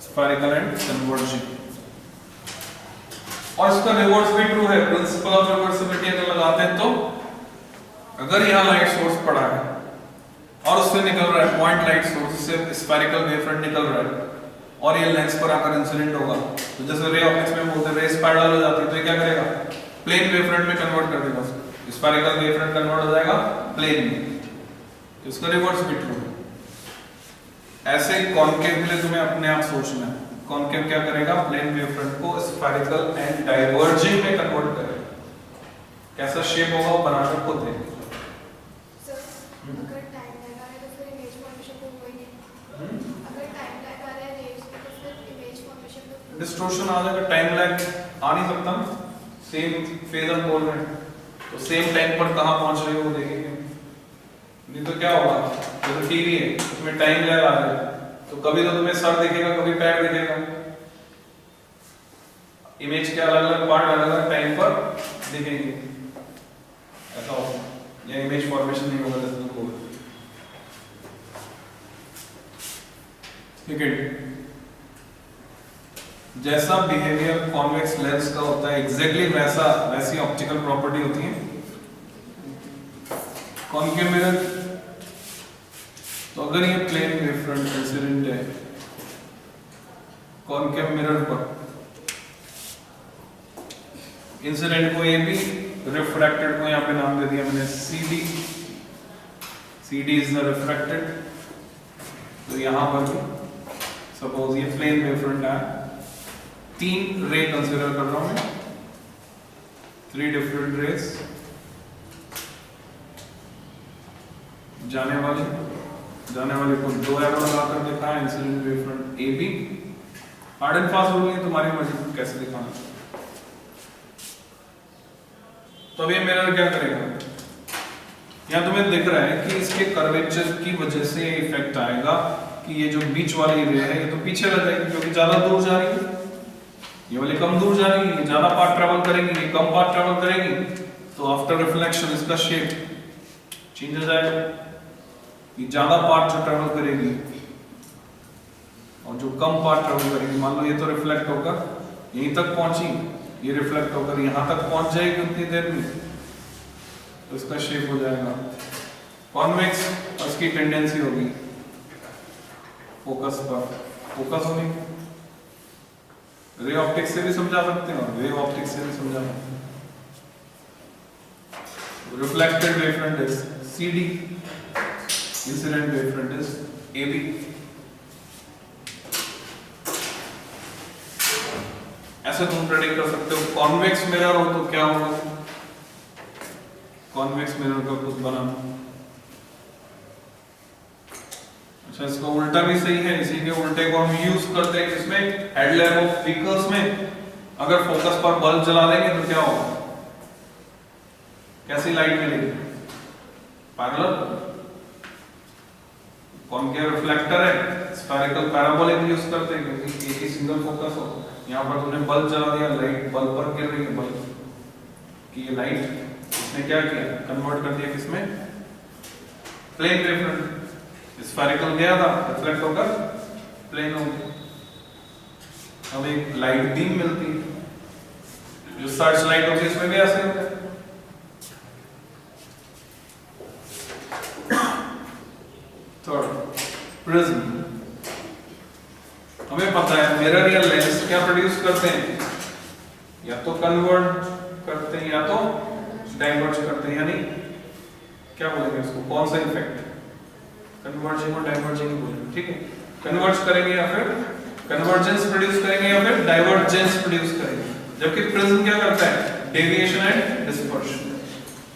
स्फेरिकल एंड कन्वर्जिंग। और इसका रिवर्स भी ट्रू है। प्रिंसिपल ऑफ रिवर्सिबिलिटी अगर लगाते हैं तो अगर यहां लाइट सोर्स पड़ा है और उससे निकल रहा है पॉइंट लाइट सोर्स से स्फेरिकल वेव फ्रंट निकल रहा है, और ये लेंस पर आकर इंसिडेंट होगा, तो जैसे रे ऑप्टिक्स में बोलते हैं रेस पैरेलल हो जाती है, तो ये क्या करेगा? प्लेन वेव फ्रंट में कन्वर्ट कर देगा, स्फेरिकल वेव फ्रंट कन्वर्ट हो जाएगा प्लेन में। इसका रिवर्स भी ट्रू है। ऐसे कॉनकेव के लिए तुम्हें अपने आप सोचना है, कॉनकेव क्या करेगा? प्लेन वेव फ्रंट को स्फेरिकल एंड डाइवर्जिंग में कन्वर्ट करेगा। कैसा शेप होगा वो बनाकर खुद देखें। अगर टाइम लगा है तो फिर इमेज फॉर्मेशन तो कोई नहीं। अगर टाइम लगा है रेज तो फिर इमेज फॉर्मेशन तो डिस्टॉर्शन आ जाएगा, टाइम लैग आ नहीं सकता। सेम फेज हम बोल रहे हैं, तो सेम टाइम पर कहां पहुंच रहे हो वो देखेंगे। नहीं तो क्या होगा? जैसे टीवी है उसमें टाइम लैग आ रहा है, तो कभी तो तुम्हें सर दिखेगा, कभी पैर दिखेगा, इमेज के अलग अलग पार्ट अलग अलग टाइम पर दिखेंगे, ऐसा होगा। या इमेज फॉर्मेशन नहीं होगा जैसे तुमको, ठीक है। जैसा बिहेवियर कॉन्वेक्स लेंस का होता है एग्जैक्टली वैसी ऑप्टिकल प्रॉपर्टी होती है कॉनकेव मिरर। तो अगर ये प्लेन वेव फ्रंट इंसिडेंट है कॉनकेव मिरर पर, इंसिडेंट को ए बी, रिफ्रैक्टेड को यहां पे नाम दे दिया मैंने C D. C D is the refracted. तो यहां पर भी सपोज ये प्लेन वेव फ्रंट है, 3 रे कंसीडर कर रहा हूं मैं, 3 डिफरेंट रेज जाने वाले को 2 एरो लगाकर दिखाया, incident wave front A B. Hard and fast rule है, तुम्हारी मर्जी कैसे दिखाना। तो अब ये मिरर क्या करेगा? यहां तुम्हें दिख रहा है कि इसके कर्वेचर की वजह से इफेक्ट आएगा कि ये जो बीच वाली रे है ये तो पीछे रह जाएगी क्योंकि ज्यादा दूर जा रही है, ये वाली कम दूर जा रही है, ये ज्यादा पार्ट ट्रेवल करेगी, ये कम पार्ट ट्रेवल करेगी। तो आफ्टर रिफ्लेक्शन इसका शेप चेंज हो जाएगा। ये ज्यादा पार्ट जो ट्रेवल करेगी और जो कम पार्ट ट्रेवल करेगी, मान लो ये तो रिफ्लेक्ट होकर यहीं तक पहुंची, ये रिफ्लेक्ट होकर यहां तक पहुंच जाएगी उतनी देर में, तो इसका शेप हो जाएगा कॉन्वेक्स। उसकी टेंडेंसी होगी फोकस पर, फोकस होगी। रे ऑप्टिक्स से भी समझा सकते हैं और वेव ऑप्टिक्स से भी समझा सकते हैं। Reflected wavefront is CD, incident wavefront is AB। ऐसे तुम प्रेडिक्ट कर सकते हो। कॉन्वेक्स मिरर हो तो क्या होगा, कॉन्वेक्स मिरर का कुछ बना। अच्छा, इसका उल्टा भी सही है, इसी के उल्टे को हम यूज करते हैं किसमें, हेडलैम्प ऑफ व्हीकल्स में। अगर फोकस पर बल्ब जला देंगे तो क्या होगा, कैसी लाइट मिलेगी, पैरेलल। कॉन्केव रिफ्लेक्टर है, स्फेरिकल पैराबोलिक यूज करते हैं क्योंकि एक ही सिंगल फोकस हो। यहाँ पर तुमने बल्ब जला दिया, लाइट बल्ब पर गिर रही है, बल्ब की ये लाइट इसने क्या किया, कन्वर्ट कर दिया किसमें, प्लेन वेवफ्रंट। स्फेरिकल गया था, रिफ्लेक्ट होकर प्लेन हो गया। अब एक लाइट बीम मिलती है, जो सर्च लाइट होती है इसमें भी ऐसे होता है। Third, prism. हमें पता है मिरर या लेंस क्या प्रोड्यूस करते हैं, या तो कन्वर्ट करते हैं या तो डाइवर्ज करते हैं, यानी क्या बोलेंगे इसको, कौन सा इफेक्ट, कन्वर्जिंग और डाइवर्जिंग बोलेंगे, ठीक है। कन्वर्ज करेंगे या फिर कन्वर्जेंस प्रोड्यूस करेंगे या फिर डाइवर्जेंस प्रोड्यूस करेंगे। जबकि प्रिज्म क्या करता है, डेविएशन एंड डिस्पर्शन,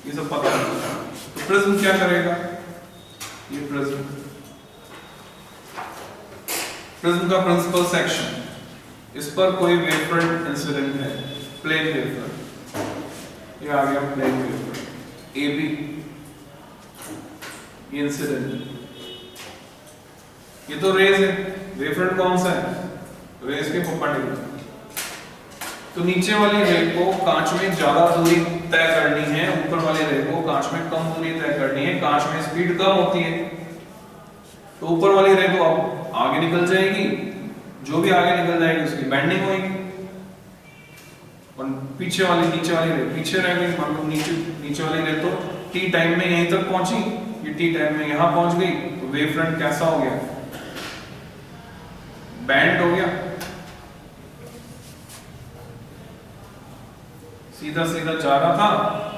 ये सब पता है। तो प्रिज्म क्या करेगा, ये प्रिज्म, प्रिज्म का प्रिंसिपल सेक्शन, इस पर कोई वेवफ्रंट इंसिडेंट है, प्लेन वेवफ्रंट, ये आ गया प्लेन वेवफ्रंट AB, ये इंसिडेंट, ये तो रेज है। वेवफ्रंट कौन सा है, रेज के परपेंडिकुलर। तो नीचे वाली रे को कांच में ज्यादा दूरी तय करनी है, ऊपर वाली रे को कांच में कम दूरी तय करनी है। कांच में स्पीड कम होती है, तो ऊपर वाली रे तो अब आगे निकल जाएगी, जो भी आगे निकल जाएगी उसकी बेंडिंग होगी, और पीछे वाली नीचे वाली रे पीछे रह गई। मान लो नीचे वाली रे तो T टाइम में यहीं तक पहुंची, ये T टाइम में यहां पहुंच गई, तो वेवफ्रंट कैसा हो गया, बैंड हो गया, सीधा सीधा जा रहा था,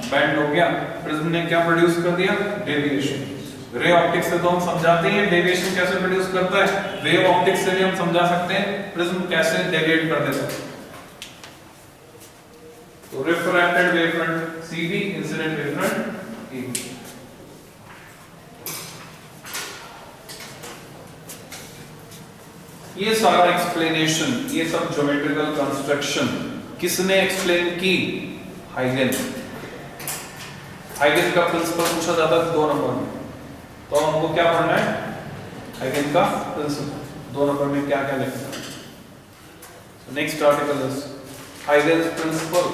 बैंड हो गया। प्रिज्म ने क्या प्रोड्यूस कर दिया, डेविएशन। रे ऑप्टिक्स से तो हम समझाते हैं डेविएशन कैसे प्रोड्यूस करता है, वेव ऑप्टिक्स से भी हम समझा सकते हैं प्रिज्म कैसे डेविएट कर देता है। तो refracted wavefront CD, incident wavefront AB। ये सारा एक्सप्लेनेशन, ये सब ज्योमेट्रिकल कंस्ट्रक्शन किसने एक्सप्लेन की, हाइगन। हाइगन का प्रिंसिपल पूछा जाता है 2 नंबर में, तो हमको क्या पढ़ना है, हाइगन का प्रिंसिपल 2 नंबर में क्या क्या लिखना है। Next article is Huygens principle.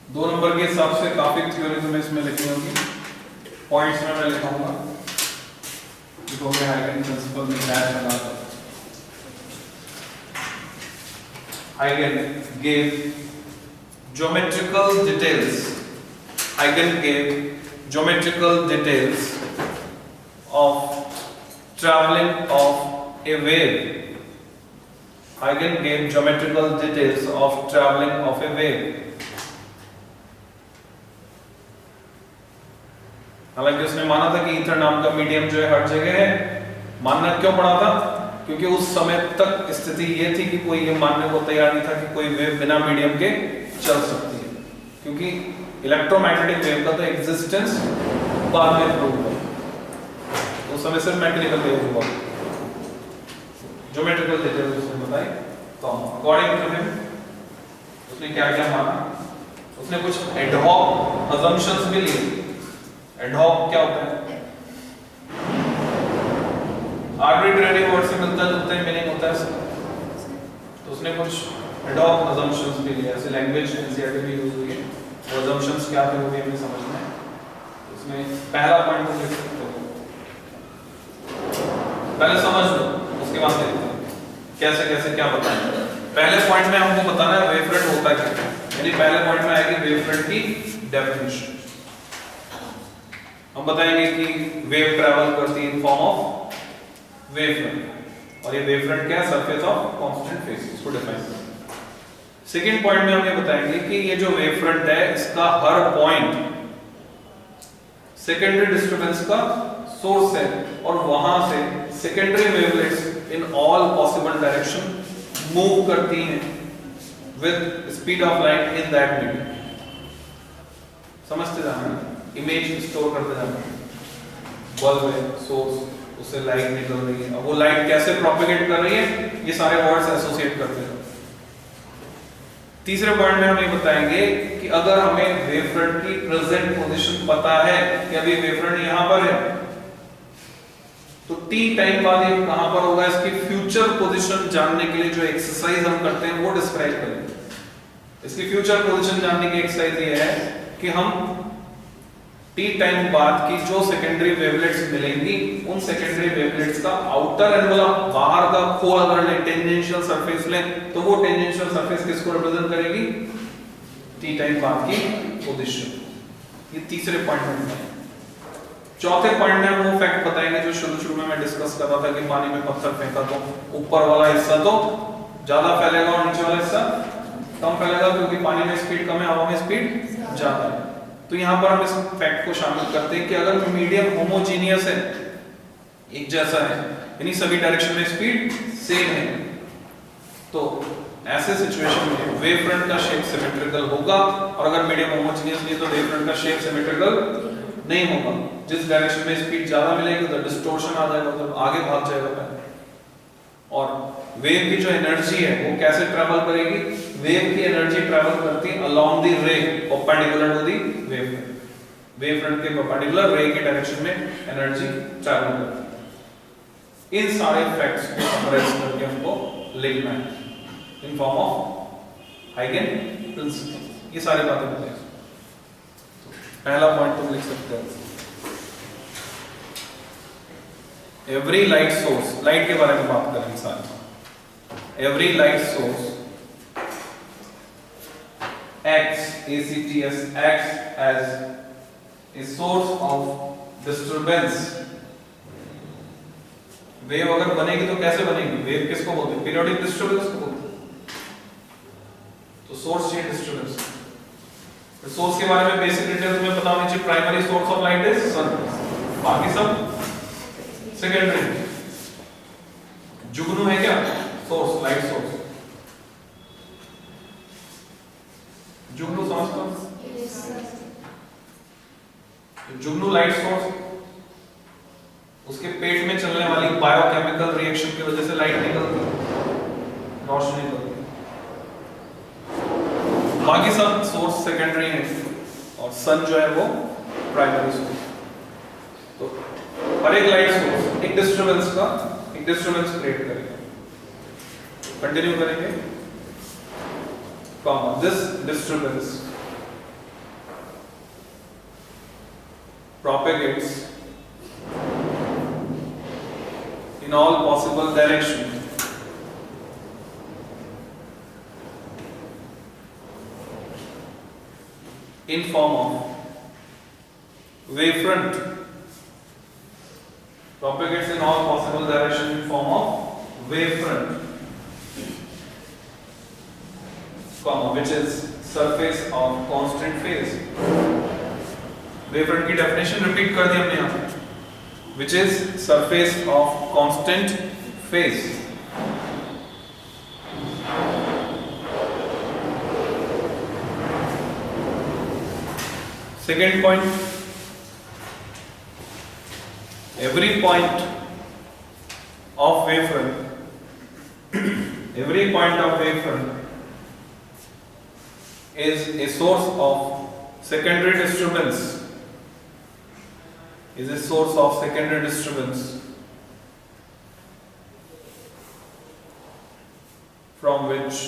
दो नंबर के हिसाब से काफी थ्योरीज में इसमें लिखी होगी, पॉइंट्स में मैं लिखाऊंगा, जो मैं हाइगन प्रिंसिपल में डैश लगा था। हाइगन gave geometrical details. Hagen gave geometrical details of traveling of a wave. Hagen gave geometrical details of traveling of a wave. हालांकि उसने माना था कि ईथर नाम का मीडियम जो है हर जगह है। मानना क्यों पड़ा था, क्योंकि उस समय तक स्थिति ये थी कि कोई ये मानने को तैयार नहीं था कि कोई वेव बिना मीडियम के चल सकती है, क्योंकि इलेक्ट्रोमैग्नेटिक वेव का तो एग्जिस्टेंस बाद में प्रूव हुआ, उस समय सिर्फ मैकेनिकल वेव हुआ। ज्योमेट्रिकल डिटेल्स उसने बताई, तो अकॉर्डिंग टू हिम उसने क्या क्या माना, उसने कुछ एडहॉक अजम्पशंस भी लिए। एडहॉक क्या होता है, आर्बिट्रेरी वर्ड से मिलता जुलता मीनिंग होता है। तो उसने कुछ एडॉक अजम्पशंस भी लिए, ऐसे लैंग्वेज एनसीईआरटी में यूज हुई है, वो अजम्पशंस क्या थे वो भी हमें समझना है। उसमें पहला पॉइंट हम लिख सकते हो, पहले समझ लो उसके बाद देखते हैं कैसे कैसे क्या बताएं। पहले पॉइंट में हमको बताना है वेवफ्रंट होता क्या है, यानी पहले पॉइंट में आएगी वेवफ्रंट की डेफिनेशन। हम बताएंगे कि वेव ट्रैवल करती है इन फॉर्म ऑफ वेवफ्रंट, और ये वेवफ्रंट क्या है, सरफेस ऑफ कांस्टेंट फेस, इसको डिफाइन करेंगे। सेकंड पॉइंट में हम ये बताएंगे कि ये जो वेवफ्रंट है इसका हर पॉइंट सेकेंडरी डिस्टरबेंस का सोर्स है, और वहां से secondary wavelets in all possible direction move करती हैं with speed of light in that medium. समझते जाना, इमेज स्टोर करते जाना। बल्ब है, सोर्स, उससे लाइट निकल रही है, अब वो लाइट कैसे प्रोपेगेट कर रही है, ये सारे वर्ड्स एसोसिएट करते हैं। तीसरे पॉइंट में हम ये बताएंगे कि अगर हमें वेवफ्रंट की प्रेजेंट पोजीशन पता है कि अभी वेवफ्रंट यहां पर है, तो टी टाइम बाद ये कहां पर होगा, इसकी फ्यूचर पोजीशन जानने के लिए जो एक्सरसाइज हम करते हैं वो डिस्क्राइब करेंगे। इसकी फ्यूचर पोजीशन जानने की एक्सरसाइज ये है कि हम टी टाइम बाद की जो सेकेंडरी वेवलेट्स मिलेंगी, उन सेकेंडरी वेवलेट्स का आउटर एनवलप, बाहर का खोल अगर लें, टेंजेंशियल सरफेस लें, तो वो टेंजेंशियल सरफेस किसको रिप्रेजेंट करेगी, टी टाइम बाद की पोजीशन। ये तीसरे पॉइंट में। चौथे पॉइंट में हम वो फैक्ट बताएंगे जो शुरू में मैं डिस्कस कर रहा था कि पानी में पत्थर फेंका तो ऊपर वाला हिस्सा तो ज्यादा फैलेगा और नीचे वाला हिस्सा कम फैलेगा, क्योंकि पानी में स्पीड कम है, हवा में स्पीड ज्यादा है। तो यहां पर हम इस फैक्ट को शामिल करते हैं कि अगर मीडियम होमोजीनियस है, एक जैसा है, यानी सभी डायरेक्शन में स्पीड सेम है, तो ऐसे सिचुएशन में वेवफ्रंट का शेप सिमेट्रिकल होगा, और अगर मीडियम होमोजीनियस नहीं तो वेवफ्रंट का शेप सिमेट्रिकल नहीं होगा। जिस डायरेक्शन में स्पीड ज्यादा मिलेगी उधर डिस्टॉर्शन आ जाएगा, मतलब आगे भाग जाएगा पैर। और वेव की जो एनर्जी है वो कैसे ट्रैवल करेगी, वेव की एनर्जी ट्रैवल करती है along the ray perpendicular to the wavefront. Wavefront के परपेंडिकुलर रे के डायरेक्शन में एनर्जी ट्रैवल करती है। इन सारे फैक्ट्स को समराइज करके हमको लिखना है इन फॉर्म ऑफ हाइगन प्रिंसिपल। ये सारी बातें बताएं। पहला पॉइंट तुम लिख सकते हो, एवरी लाइट सोर्स, लाइट के बारे में बात करेंगे साथ। Every light source acts, acts as a source of disturbance। Wave अगर बनेगी तो कैसे बनेगी, वेव किसको बोलते हैं, पीरियोडिक डिस्टर्बेंस को बोलते हैं। तो सोर्स चाहिए डिस्टर्बेंस। सोर्स के बारे में बेसिक डिटेल तुम्हें पता होनी चाहिए। Primary source of light is sun, बाकी सब सेकेंडरी। जुगनू है क्या सोर्स, लाइट सोर्स। जुगनू समझते हो, जुगनू लाइट सोर्स, उसके पेट में चलने वाली बायोकेमिकल रिएक्शन की वजह से लाइट निकलती है, रोशनी निकलती है। बाकी सब सोर्स सेकेंडरी है, और सन जो है वो प्राइमरी सोर्स। तो हर एक लाइट सोर्स एक डिस्टर्बेंस क्रिएट करेगा। कंटिन्यू करेंगे। This disturbance propagates in all possible directions in form of wavefront. Propagates in all possible directions in form of wavefront, which is surface of constant phase. Wavefront की definition repeat कर दी हमने यहां पे, which is surface of constant phase. Second point, every point of wavefront is a source of secondary disturbance, from from which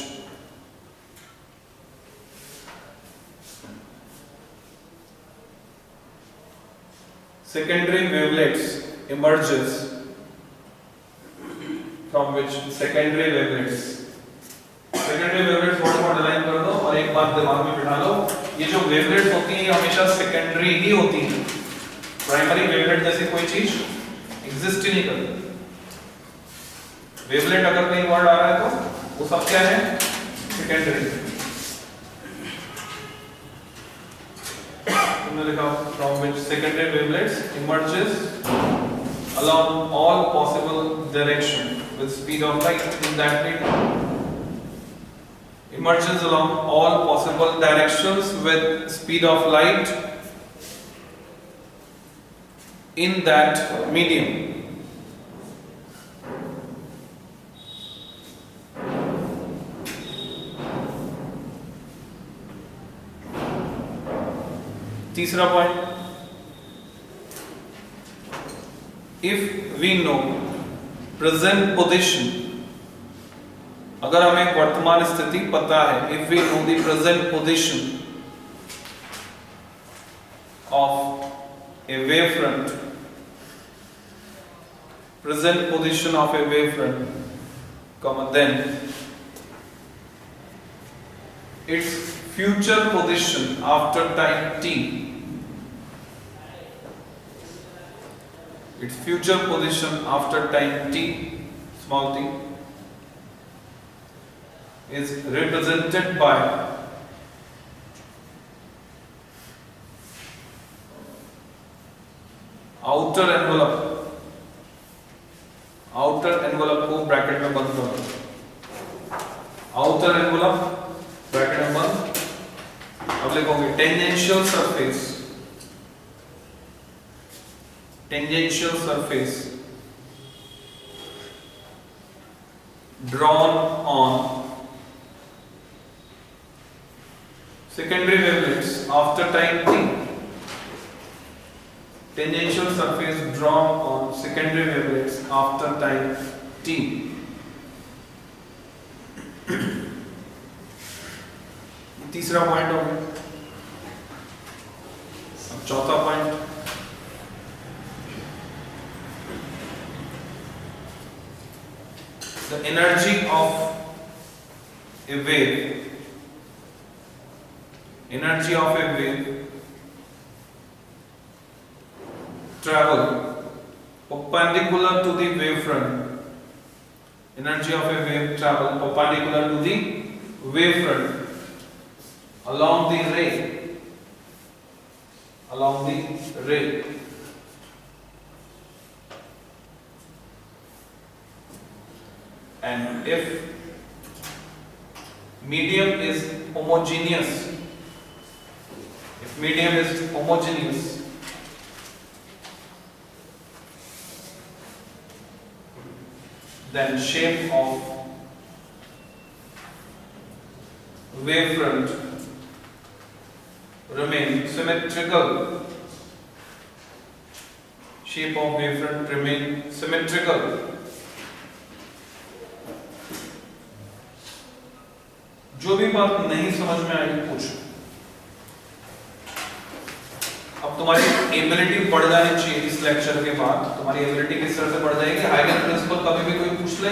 secondary wavelets emerges, from which secondary wavelets थोड़ा underline कर दो और एक बात दिमाग में बिठा लो, ये जो वेवलेट्स होती हैं ये हमेशा सेकेंडरी ही होती हैं, प्राइमरी वेवलेट जैसी कोई चीज एग्जिस्ट ही नहीं करती। वेवलेट अगर कहीं वर्ड आ रहा है तो वो सब क्या है, सेकेंडरी। तुमने लिखा from which secondary wavelets emerges along all possible direction with speed of light in that medium. Emerges along all possible directions with speed of light in that medium. तीसरा point, if we know present position, अगर हमें वर्तमान स्थिति पता है, if we know the present position of a wavefront, present position of a wavefront, then its future position after time t, its future position after time t, small t, is represented by outer envelope को bracket में बंद करो, outer envelope bracket में बंद, अब लिखोगे tangential surface drawn on secondary wavelets after time t, tangential surface drawn on secondary wavelets after time t. तीसरा point हो गया। अब चौथा point, the energy of a wave travel perpendicular to the wavefront, energy of a wave travel perpendicular to the wavefront along the ray, and if medium is homogeneous, then shape of wavefront remain symmetrical. जो भी बात नहीं समझ में आई पूछो। अब तुम्हारी ability बढ़ जानी चाहिए इस लेक्चर के बाद, तुम्हारी एबिलिटी किस तरह से बढ़ जाएगी, हाइगन प्रिंसिपल कभी भी कोई पूछ ले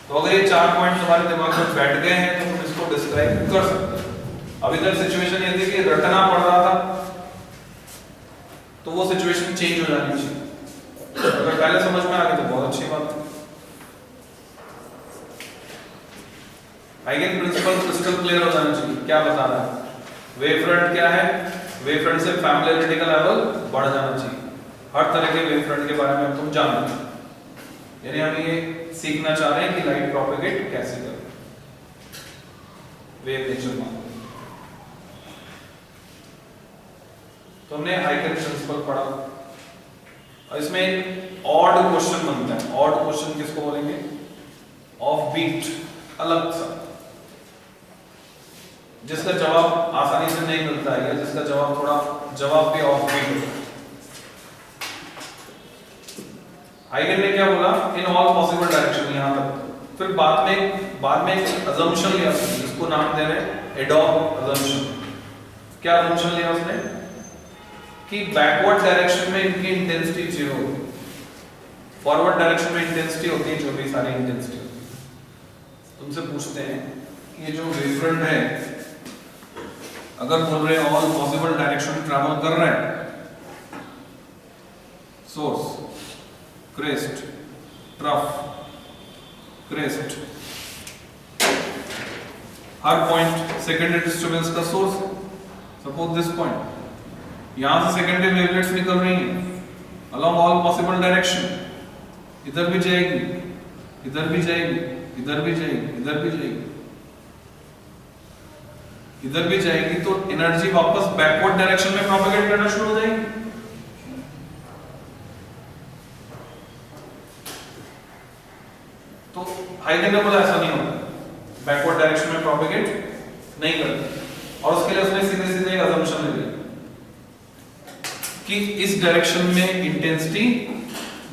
तो अगर ये 4 पॉइंट तुम्हारे दिमाग में बैठ गए हैं तो तुम इसको डिस्क्राइब कर सकते हो। अभी तक सिचुएशन ये थी कि रटना पड़ रहा था, तो वो सिचुएशन चेंज हो जानी चाहिए। अगर पहले समझ में आ गई तो बहुत अच्छी बात है। हाइगन प्रिंसिपल क्रिस्टल क्लियर हो जाना चाहिए, क्या बता रहा है, वेवफ्रंट क्या है, वेवफ्रंट से फैमिलियरिटी का लेवल बढ़ जाना चाहिए, हर तरह के वेवफ्रंट के बारे में तुम जानो। यानी हम ये सीखना चाह रहे हैं कि लाइट प्रोपेगेट कैसे करें, वेव नेचर मान। तो हमने हाइगन प्रिंसिपल पढ़ा और इसमें ऑड क्वेश्चन बनता है। ऑड क्वेश्चन किसको बोलेंगे, ऑफ बीट, अलग सा, जिसका जवाब आसानी से नहीं मिलता है या जिसका जवाब भी ऑफ बीट। हाइगन ने क्या बोला, इन ऑल पॉसिबल डायरेक्शन, यहां तक फिर बाद में एक अजम्पशन लिया उसने, इसको नाम दे रहे हैं एडॉक अजम्पशन। क्या अजम्पशन लिया उसने कि बैकवर्ड डायरेक्शन में इनकी इंटेंसिटी 0 होती है, फॉरवर्ड डायरेक्शन में इंटेंसिटी होती है जो भी सारी इंटेंसिटी होती है। तुमसे पूछते हैं कि ये जो वेवफ्रंट है, अगर बोल रहे हैं ऑल पॉसिबल डायरेक्शन ट्रैवल कर रहा है, सोर्स, क्रेस्ट, ट्रफ, क्रेस्ट, हर पॉइंट सेकेंडरी डिस्टर्बेंस का सोर्स है। सपोज दिस पॉइंट, यहां से सेकेंडरी वेवलेट्स निकल रही हैं अलोंग ऑल पॉसिबल डायरेक्शन, इधर भी जाएगी, इधर भी जाएगी, इधर भी जाएगी, इधर भी जाएगी, इधर भी जाएगी, तो एनर्जी वापस बैकवर्ड डायरेक्शन में प्रोपेगेट करना शुरू हो जाएगी। तो हाइगन ने बोला ऐसा नहीं होता, बैकवर्ड डायरेक्शन में प्रोपेगेट नहीं करता, और उसके लिए उसने सीधे सीधे एक अजम्पशन ले लिया कि इस डायरेक्शन में इंटेंसिटी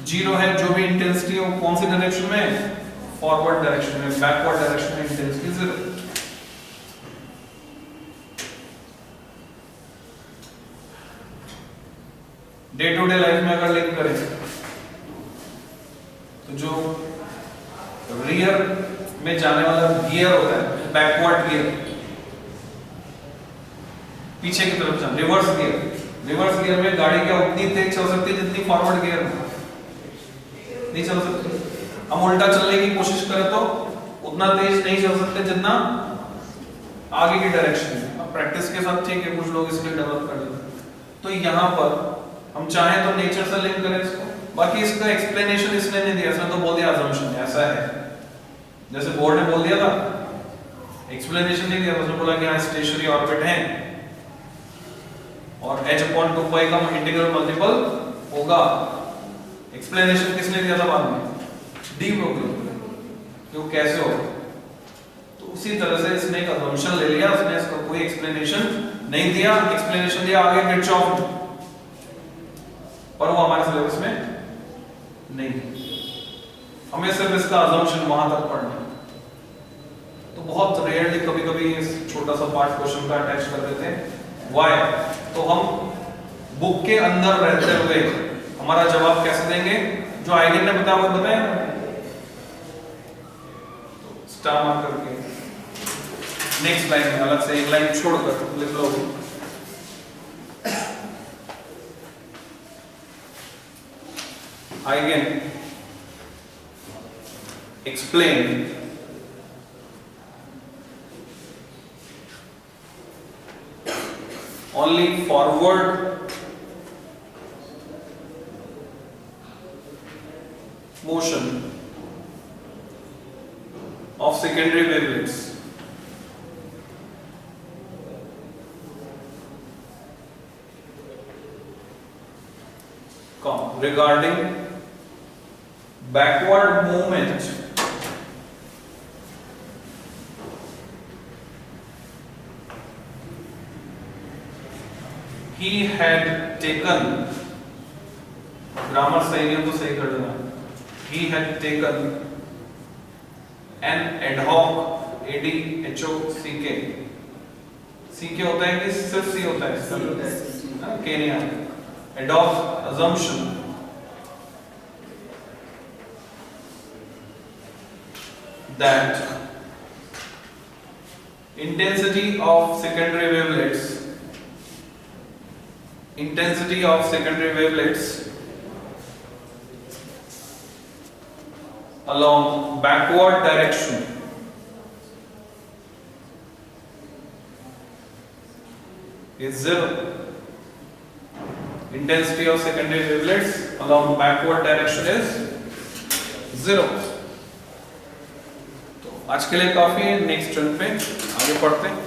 0 है, जो भी इंटेंसिटी है वो कौन सी डायरेक्शन में है, फॉरवर्ड डायरेक्शन में, बैकवर्ड डायरेक्शन में intensity 0। Day to day life में अगर लिंक करें तो जो रियर में जाने वाला गियर होता है, बैकवर्ड गियर, पीछे की तरफ जाना, रिवर्स गियर, रिवर्स गियर में गाड़ी क्या उतनी तेज चल सकती है जितनी फॉरवर्ड गियर में नहीं चल सकती। हम उल्टा चलने की कोशिश करें तो उतना तेज नहीं चल सकते जितना आगे की डायरेक्शन में। अब प्रैक्टिस के साथ ठीक है, कुछ लोग इसके डेवलप कर लेते हैं। तो यहाँ पर हम चाहें तो नेचर से लिंक करें इसको, बाकी इसका एक्सप्लेनेशन इसने नहीं दिया, इसने तो बोल दिया अजम्पशन ऐसा है, जैसे बोर्ड ने बोल दिया था, एक्सप्लेनेशन नहीं दिया, उसने बोला कि यहाँ स्टेशनरी ऑर्बिट है और h/2π का इंटीग्रल मल्टीपल होगा। एक्सप्लेनेशन किसने दिया था बाद में, डी ब्रोगली, कि वो कैसे होगा। तो उसी तरह से इसने एक अजम्पशन ले लिया, उसने इसका कोई एक्सप्लेनेशन नहीं दिया, एक्सप्लेनेशन दिया आगे किरचॉफ ने, पर वो हमारे सिलेबस में नहीं, हमें सिर्फ इसका अजम्पशन वहां तक पढ़ना है। तो बहुत रेयरली कभी कभी इस छोटा सा पार्ट क्वेश्चन का अटैच कर देते हैं। व्हाई? तो हम बुक के अंदर रहते हुए हमारा जवाब कैसे देंगे, जो आइडिया ने बताया वो बताया ना, तो स्टार मार्क करके नेक्स्ट लाइन में अलग से एक लाइन छोड़कर लिख लो। Eigen explain only forward motion of secondary wavelets regarding backward movement he had taken, grammar सही है तो सही कर देना, he had taken an ad hoc, ADHOCK, CK होता है कि सिर्फ C होता है, K नहीं आता, ad hoc assumption that intensity of secondary wavelets along backward direction is 0. Intensity of secondary wavelets along backward direction is 0. आज के लिए काफी है, नेक्स्ट टर्न पे आगे पढ़ते हैं।